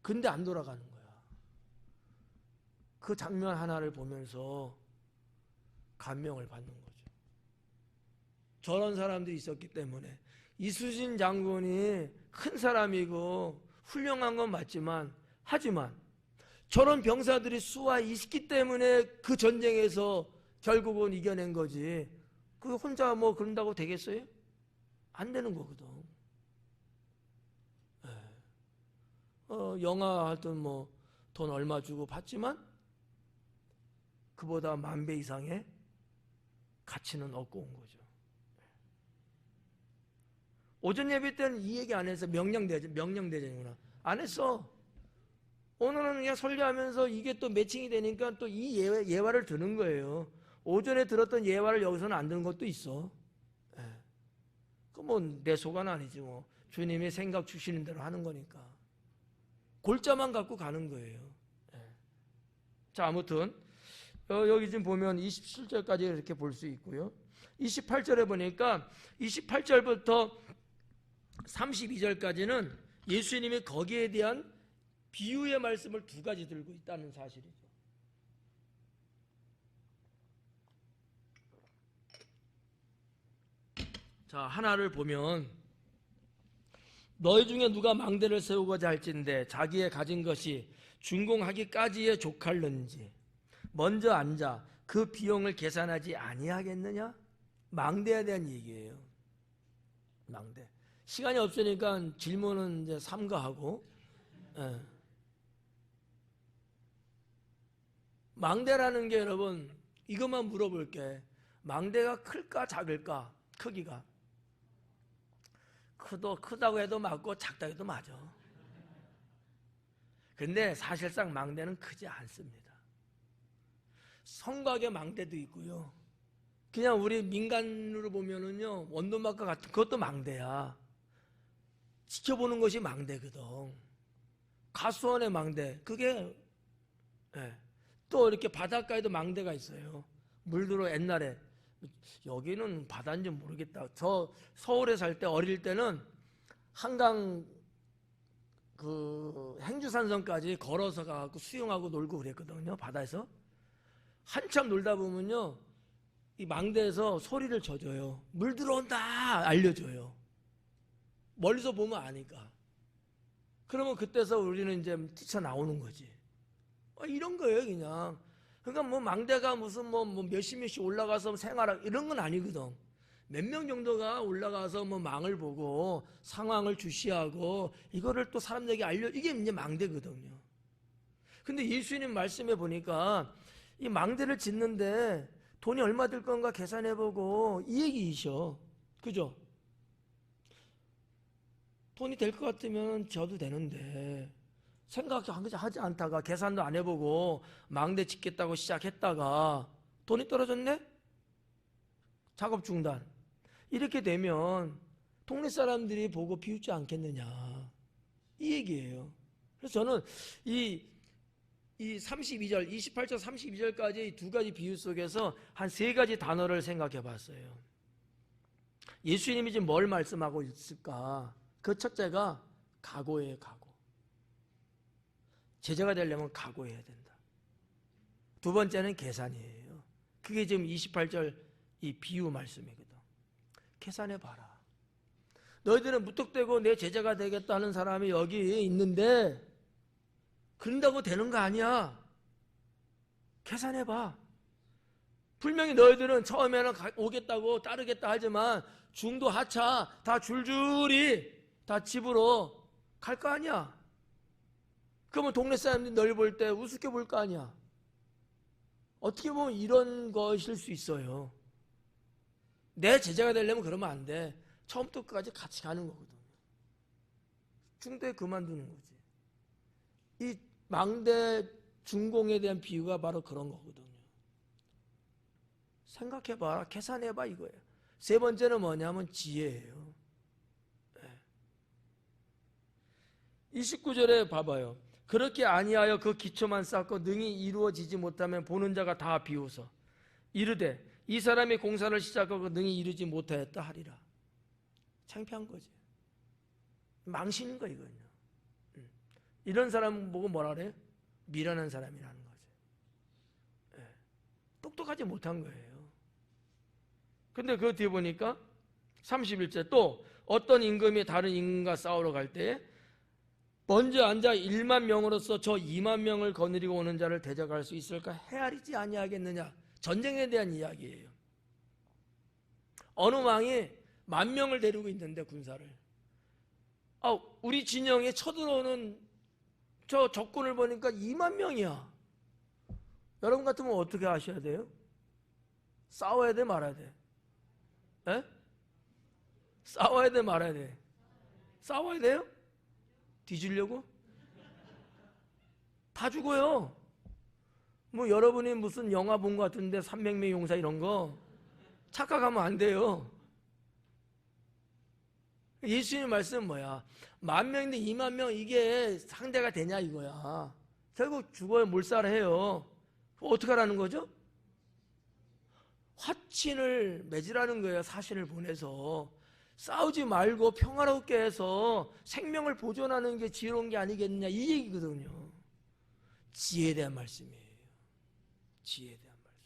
근데 안 돌아가는 거야. 그 장면 하나를 보면서 감명을 받는 거죠. 저런 사람들이 있었기 때문에 이순신 장군이 큰 사람이고 훌륭한 건 맞지만 하지만 저런 병사들이 수와 있기 때문에 그 전쟁에서 결국은 이겨낸 거지. 그 혼자 뭐 그런다고 되겠어요? 안 되는 거거든. 영화 하여튼 뭐 돈 얼마 주고 봤지만 그보다 10,000배 이상의 가치는 얻고 온 거죠. 오전 예배 때는 이 얘기 안 해서 명령대전이구나. 안 했어. 오늘은 그냥 설교하면서 이게 또 매칭이 되니까 또 이 예화를 드는 거예요. 오전에 들었던 예화를 여기서는 안 듣는 것도 있어. 그 뭐 내 소관 아니지 뭐. 주님이 생각 주시는 대로 하는 거니까. 골자만 갖고 가는 거예요. 자, 아무튼 여기 지금 보면 27절까지 이렇게 볼 수 있고요. 28절에 보니까 28절부터 32절까지는 예수님이 거기에 대한 비유의 말씀을 두 가지 들고 있다는 사실이죠. 자, 하나를 보면 너희 중에 누가 망대를 세우고자 할진대 자기의 가진 것이 준공하기까지에 족할는지 먼저 앉아 그 비용을 계산하지 아니하겠느냐? 망대에 대한 얘기예요. 망대. 시간이 없으니까 질문은 이제 삼가하고 망대라는 게 여러분 이것만 물어볼게. 망대가 클까 작을까? 크기가 크다고 해도 맞고 작다고 해도 맞아. 근데 사실상 망대는 크지 않습니다. 성곽의 망대도 있고요. 그냥 우리 민간으로 보면은요, 원룸마카 같은 그것도 망대야. 지켜보는 것이 망대거든. 가수원의 망대, 그게 또 이렇게 바닷가에도 망대가 있어요. 물들어 옛날에 여기는 바다인지 모르겠다. 저 서울에 살 때 어릴 때는 한강 그 행주산성까지 걸어서 가고 수영하고 놀고 그랬거든요. 바다에서 한참 놀다 보면요, 이 망대에서 소리를 져줘요. 물 들어온다 알려줘요. 멀리서 보면 아니까. 그러면 그때서 우리는 이제 뛰쳐나오는 거지. 이런 거예요, 그냥. 그러니까 뭐 망대가 무슨 뭐 몇십 명씩 올라가서 생활하고 이런 건 아니거든. 몇 명 정도가 올라가서 뭐 망을 보고 상황을 주시하고 이거를 또 사람들에게 이게 이제 망대거든요. 근데 예수님 말씀해 보니까 이 망대를 짓는데 돈이 얼마 들 건가 계산해 보고 이 얘기이셔. 그죠? 돈이 될 것 같으면 지어도 되는데 생각하지 않다가 계산도 안 해보고 망대 짓겠다고 시작했다가 돈이 떨어졌네? 작업 중단. 이렇게 되면 동네 사람들이 보고 비웃지 않겠느냐, 이 얘기예요. 그래서 저는 이 32절, 28절 32절까지 두 가지 비유 속에서 한 세 가지 단어를 생각해 봤어요. 예수님이 지금 뭘 말씀하고 있을까? 그 첫째가 각오예요. 각오. 제자가 되려면 각오해야 된다. 두 번째는 계산이에요. 그게 지금 28절 이 비유 말씀이거든. 계산해봐라. 너희들은 무턱대고 내 제자가 되겠다는 사람이 여기 있는데 그런다고 되는 거 아니야. 계산해봐. 분명히 너희들은 처음에는 오겠다고 따르겠다 하지만 중도 하차 다 줄줄이 다 집으로 갈 거 아니야. 그러면 동네 사람들이 널 볼 때 우습게 볼 거 아니야. 어떻게 보면 이런 것일 수 있어요. 내 제자가 되려면 그러면 안 돼. 처음부터 끝까지 같이 가는 거거든요. 중도에 그만두는 거지. 이 망대 중공에 대한 비유가 바로 그런 거거든요. 생각해봐, 계산해봐 이거예요. 세 번째는 뭐냐면 지혜예요. 29절에 봐봐요. 그렇게 아니하여 그 기초만 쌓고 능히 이루어지지 못하면 보는 자가 다 비웃어 이르되 이 사람이 공사를 시작하고 능히 이루지 못하였다 하리라. 창피한 거지. 망신인 거 이거는요. 이런 사람 보고 뭐라 그래요? 미련한 사람이라는 거죠. 똑똑하지 못한 거예요. 근데 그 뒤에 보니까 31절 또 어떤 임금이 다른 임금과 싸우러 갈 때에 먼저 앉아 1만 명으로서 저 2만 명을 거느리고 오는 자를 대적할 수 있을까 헤아리지 아니하겠느냐. 전쟁에 대한 이야기예요. 어느 왕이 10,000명을 데리고 있는데 군사를 우리 진영에 쳐들어오는 저 적군을 보니까 2만 명이야. 여러분 같으면 어떻게 하셔야 돼요? 싸워야 돼 말아야 돼? 에? 싸워야 돼 말아야 돼? 싸워야 돼요? 뒤지려고? 다 죽어요. 뭐 여러분이 무슨 영화 본 것 같은데 300명 용사 이런 거 착각하면 안 돼요. 예수님 말씀은 뭐야? 10,000명인데 2만 명 이게 상대가 되냐 이거야. 결국 죽어야 몰살해요. 어떻게 하라는 거죠? 화친을 맺으라는 거예요. 사신을 보내서 싸우지 말고 평화롭게 해서 생명을 보존하는 게 지혜로운 게 아니겠느냐 이 얘기거든요. 지혜에 대한 말씀이에요. 지혜에 대한 말씀.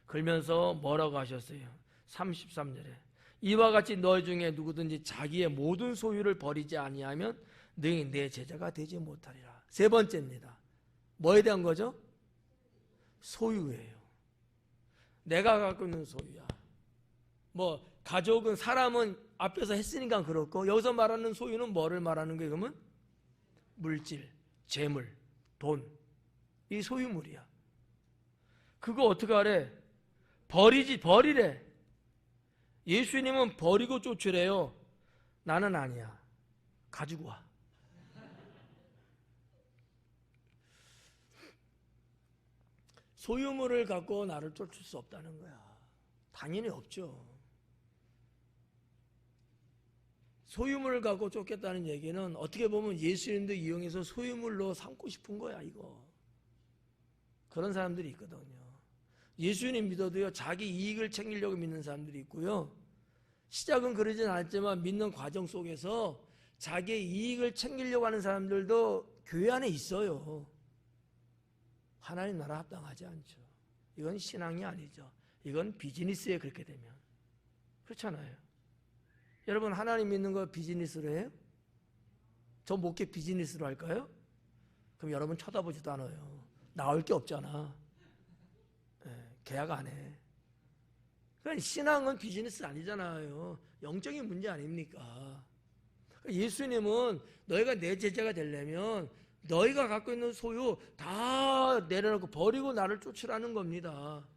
그러면서 뭐라고 하셨어요? 33절에 이와 같이 너희 중에 누구든지 자기의 모든 소유를 버리지 아니하면 능히 내 제자가 되지 못하리라. 세 번째입니다. 뭐에 대한 거죠? 소유예요. 내가 갖고 있는 소유야. 뭐 가족은 사람은 앞에서 했으니까 그렇고 여기서 말하는 소유는 뭐를 말하는 거예요? 그러면 물질, 재물, 돈. 이 소유물이야. 그거 어떻게 하래? 버리래. 예수님은 버리고 쫓으래요. 나는 아니야. 가지고 와. 소유물을 갖고 나를 쫓을 수 없다는 거야. 당연히 없죠. 소유물을 갖고 쫓겠다는 얘기는 어떻게 보면 예수님도 이용해서 소유물로 삼고 싶은 거야, 이거. 그런 사람들이 있거든요. 예수님 믿어도요, 자기 이익을 챙기려고 믿는 사람들이 있고요. 시작은 그러진 않았지만 믿는 과정 속에서 자기의 이익을 챙기려고 하는 사람들도 교회 안에 있어요. 하나님 나라 합당하지 않죠. 이건 신앙이 아니죠. 이건 비즈니스에 그렇게 되면. 그렇잖아요. 여러분, 하나님 믿는 거 비즈니스로 해요? 저 목회 비즈니스로 할까요? 그럼 여러분 쳐다보지도 않아요. 나올 게 없잖아. 계약 안 해. 그러니까 신앙은 비즈니스 아니잖아요. 영적인 문제 아닙니까? 예수님은 너희가 내 제자가 되려면 너희가 갖고 있는 소유 다 내려놓고 버리고 나를 쫓으라는 겁니다.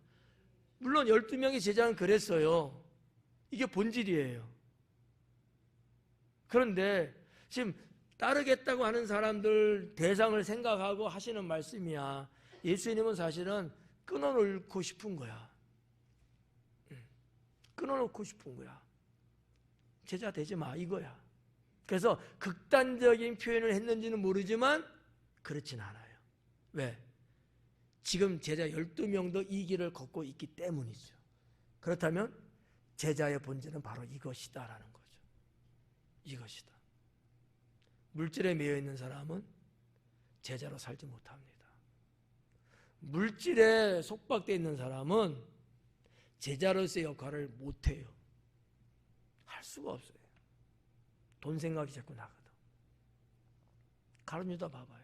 물론 12명의 제자는 그랬어요. 이게 본질이에요. 그런데 지금 따르겠다고 하는 사람들 대상을 생각하고 하시는 말씀이야. 예수님은 사실은 끊어놓고 싶은 거야. 끊어놓고 싶은 거야. 제자 되지 마, 이거야. 그래서 극단적인 표현을 했는지는 모르지만 그렇진 않아요. 왜? 지금 제자 12명도 이 길을 걷고 있기 때문이죠. 그렇다면 제자의 본질은 바로 이것이다라는 거죠. 이것이다. 물질에 매여 있는 사람은 제자로 살지 못합니다. 물질에 속박되어 있는 사람은 제자로서의 역할을 못해요. 할 수가 없어요. 돈 생각이 자꾸 나거든. 가룟 유다 봐봐요.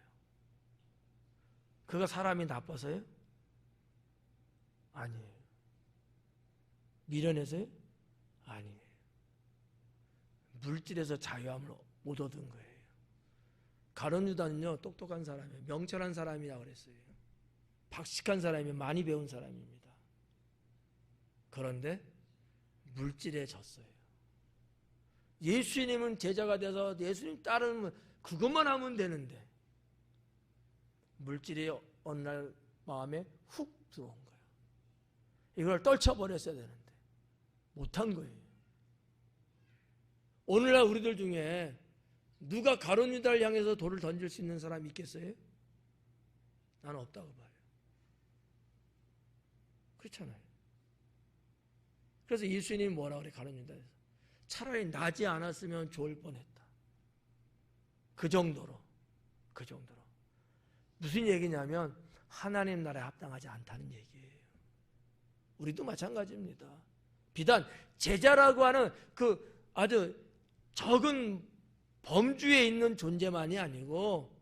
그가 사람이 나빠서요? 아니에요. 미련해서요? 아니에요. 물질에서 자유함을 못 얻은 거예요. 가룟 유다는요, 똑똑한 사람이에요. 명철한 사람이라고 그랬어요. 박식한 사람이 많이 배운 사람입니다. 그런데 물질에 졌어요. 예수님은 제자가 돼서 예수님 따르면 그것만 하면 되는데 물질이 어느 날 마음에 훅 들어온 거예요. 이걸 떨쳐버렸어야 되는데 못한 거예요. 오늘날 우리들 중에 누가 가룟 유다를 향해서 돌을 던질 수 있는 사람이 있겠어요? 나는 없다고 봐요. 그렇잖아요. 그래서 예수님이 뭐라 그래, 가룟 유다에서? 차라리 나지 않았으면 좋을 뻔했다. 그 정도로. 무슨 얘기냐면 하나님 나라에 합당하지 않다는 얘기예요. 우리도 마찬가지입니다. 비단 제자라고 하는 그 아주 적은 범주에 있는 존재만이 아니고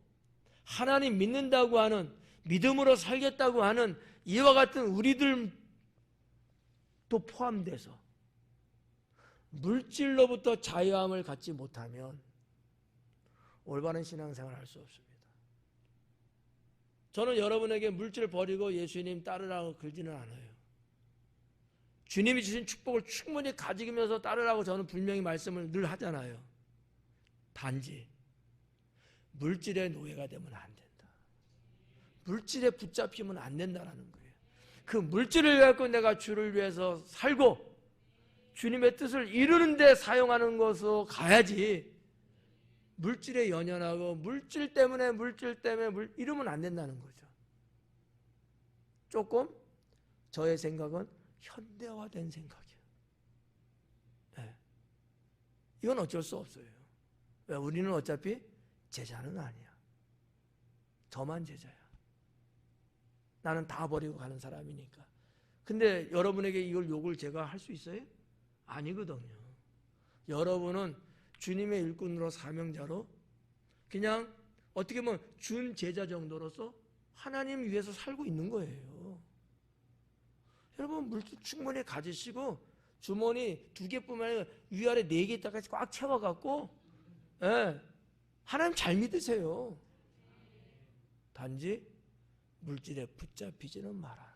하나님 믿는다고 하는, 믿음으로 살겠다고 하는 이와 같은 우리들도 포함돼서 물질로부터 자유함을 갖지 못하면 올바른 신앙생활을 할 수 없습니다. 저는 여러분에게 물질을 버리고 예수님 따르라고 그러지는 않아요. 주님이 주신 축복을 충분히 가지면서 따르라고 저는 분명히 말씀을 늘 하잖아요. 단지 물질의 노예가 되면 안 된다. 물질에 붙잡히면 안 된다는 거예요. 그 물질을 갖고 내가 주를 위해서 살고 주님의 뜻을 이루는 데 사용하는 것으로 가야지, 물질에 연연하고 물질 때문에 이러면 안 된다는 거죠. 조금 저의 생각은 현대화된 생각이에요. 네. 이건 어쩔 수 없어요. 왜? 우리는 어차피 제자는 아니야. 저만 제자야. 나는 다 버리고 가는 사람이니까. 근데 여러분에게 이걸 욕을 제가 할 수 있어요? 아니거든요. 여러분은 주님의 일꾼으로 사명자로 그냥 어떻게 보면 준 제자 정도로서 하나님 위해서 살고 있는 거예요. 여러분 물질 충분히 가지시고 주머니 2개뿐만 아니라 위아래 4개 까지 꽉 채워갖고, 예, 하나님 잘 믿으세요. 단지 물질에 붙잡히지는 마라.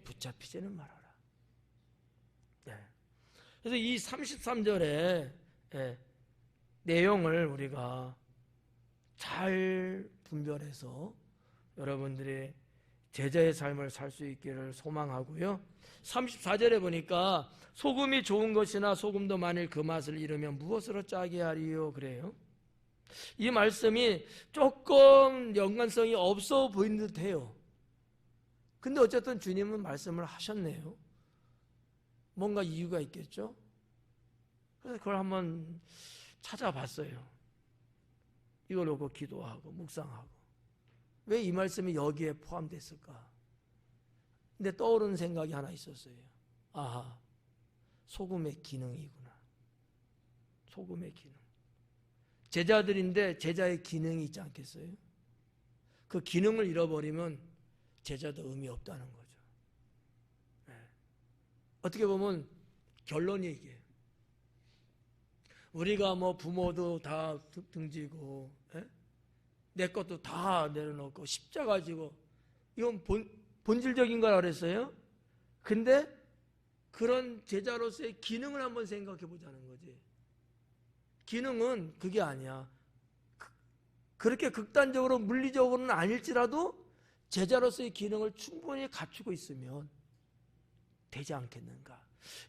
붙잡히지는 말아라. 네. 그래서 이 33절의 내용을 우리가 잘 분별해서 여러분들이 제자의 삶을 살 수 있기를 소망하고요. 34절에 보니까 소금이 좋은 것이나 소금도 만일 그 맛을 잃으면 무엇으로 짜게 하리요? 그래요. 이 말씀이 조금 연관성이 없어 보이는 듯해요. 근데 어쨌든 주님은 말씀을 하셨네요. 뭔가 이유가 있겠죠? 그래서 그걸 한번 찾아봤어요. 이걸 놓고 기도하고 묵상하고 왜 이 말씀이 여기에 포함됐을까? 근데 떠오르는 생각이 하나 있었어요. 아하, 소금의 기능이구나. 소금의 기능. 제자들인데 제자의 기능이 있지 않겠어요? 그 기능을 잃어버리면 제자도 의미 없다는 거죠. 네. 어떻게 보면 결론이 이게 우리가 뭐 부모도 다 등지고 내 것도 다 내려놓고 십자가 지고 이건 본질적인 거라 그랬어요. 근데 그런 제자로서의 기능을 한번 생각해 보자는 거지. 기능은 그게 아니야. 그렇게 극단적으로 물리적으로는 아닐지라도 제자로서의 기능을 충분히 갖추고 있으면 되지 않겠는가.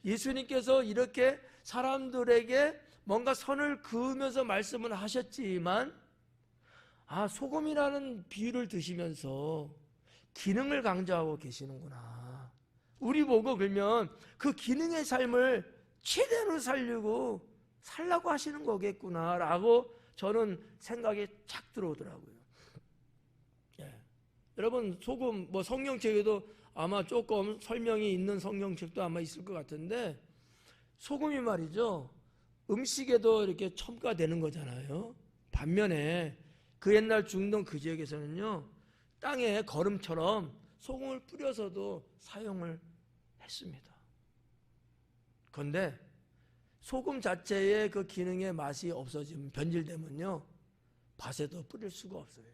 예수님께서 이렇게 사람들에게 뭔가 선을 그으면서 말씀을 하셨지만 소금이라는 비유를 드시면서 기능을 강조하고 계시는구나. 우리 보고 그러면 그 기능의 삶을 최대로 살려고 하시는 거겠구나라고 저는 생각이 착 들어오더라고요. 예. 여러분 소금 성경책에도 아마 조금 설명이 있는 성경책도 아마 있을 것 같은데 소금이 말이죠. 음식에도 이렇게 첨가되는 거잖아요. 반면에 그 옛날 중동 그 지역에서는요. 땅에 거름처럼 소금을 뿌려서도 사용을 했습니다. 그런데 소금 자체의 그 기능의 맛이 없어지면 변질되면요. 밭에도 뿌릴 수가 없어요.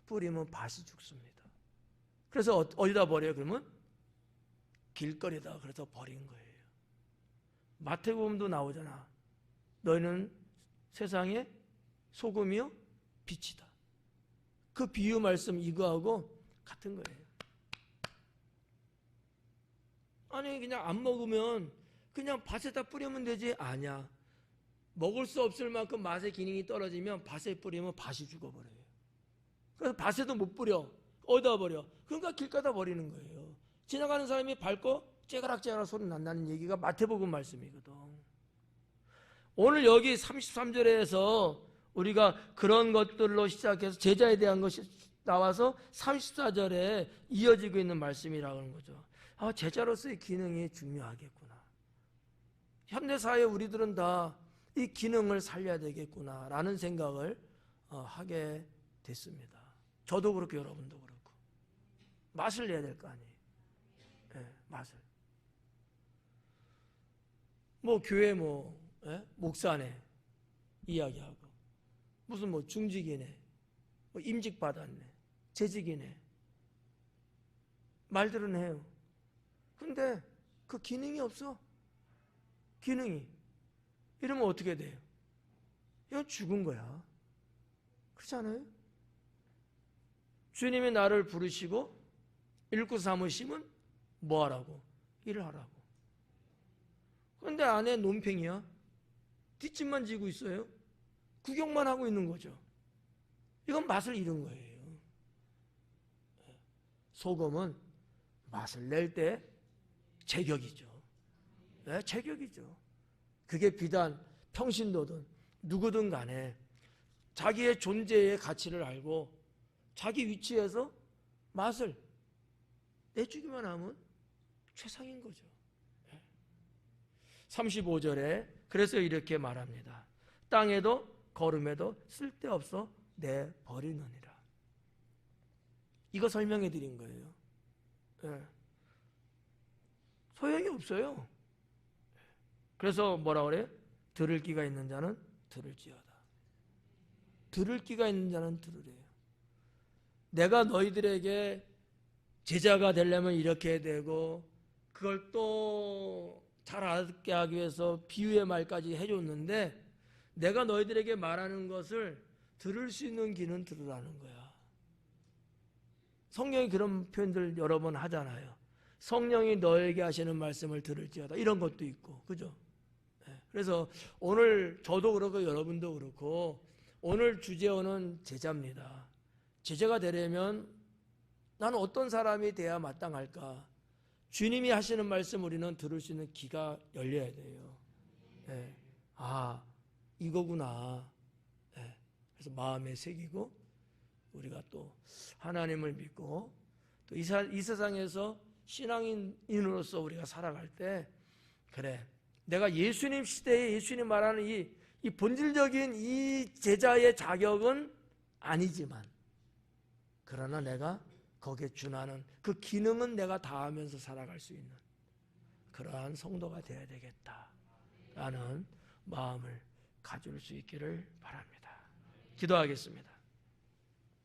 뿌리면 밭이 죽습니다. 그래서 어디다 버려요? 그러면 길거리에다 그래서 버린 거예요. 마태복음도 나오잖아. 너희는 세상에 소금이요 빛이다. 그 비유 말씀 이거하고 같은 거예요. 아니 그냥 안 먹으면 그냥 밭에다 뿌리면 되지. 아니야. 먹을 수 없을 만큼 맛의 기능이 떨어지면 밭에 뿌리면 밭이 죽어버려요. 그래서 밭에도 못 뿌려. 어디다 버려? 그러니까 길가다 버리는 거예요. 지나가는 사람이 밟고 째가락째가락 소리 난다는 얘기가 마태복음 말씀이거든. 오늘 여기 33절에서 우리가 그런 것들로 시작해서 제자에 대한 것이 나와서 34절에 이어지고 있는 말씀이라고 하는 거죠. 제자로서의 기능이 중요하겠구나. 현대사회 우리들은 다 이 기능을 살려야 되겠구나라는 생각을 하게 됐습니다. 저도 그렇고 여러분도 그렇고 맛을 내야 될 거 아니에요. 네, 맛을. 교회 목사네 이야기하고 무슨 중직이네 임직 받았네 재직이네 말들은 해요. 근데 그 기능이 없어. 기능이. 이러면 어떻게 돼요? 이건 죽은 거야. 그렇지 않아요? 주님이 나를 부르시고 일구 삼으시면 뭐 하라고? 일을 하라고. 그런데 안에 논팽이야. 뒷짐만 지고 있어요. 구경만 하고 있는 거죠. 이건 맛을 잃은 거예요. 소금은 맛을 낼 때 제격이죠. 네, 제격이죠. 그게 비단 평신도든 누구든 간에 자기의 존재의 가치를 알고 자기 위치에서 맛을 내주기만 하면 최상인 거죠. 35절에 그래서 이렇게 말합니다. 땅에도 거름에도 쓸데없어 내버리느니라. 이거 설명해 드린 거예요. 네. 소용이 없어요. 그래서 뭐라 그래요? 들을 귀가 있는 자는 들을지어다. 들을 귀가 있는 자는 들으래요. 내가 너희들에게 제자가 되려면 이렇게 해야 되고, 그걸 또 잘 알게 하기 위해서 비유의 말까지 해줬는데, 내가 너희들에게 말하는 것을 들을 수 있는 귀는 들으라는 거야. 성령이 그런 표현들 여러 번 하잖아요. 성령이 너에게 하시는 말씀을 들을지어다, 이런 것도 있고, 그죠? 그래서 오늘 저도 그렇고 여러분도 그렇고 오늘 주제어는 제자입니다. 제자가 되려면 나는 어떤 사람이 돼야 마땅할까? 주님이 하시는 말씀 우리는 들을 수 있는 귀가 열려야 돼요. 네. 아, 이거구나. 네. 그래서 마음에 새기고 우리가 또 하나님을 믿고 또 이 세상에서 신앙인으로서 우리가 살아갈 때, 그래, 내가 예수님 시대에 예수님 말하는 이 본질적인 이 제자의 자격은 아니지만, 그러나 내가 거기에 준하는 그 기능은 내가 다하면서 살아갈 수 있는 그러한 성도가 되어야 되겠다라는 마음을 가질 수 있기를 바랍니다. 기도하겠습니다.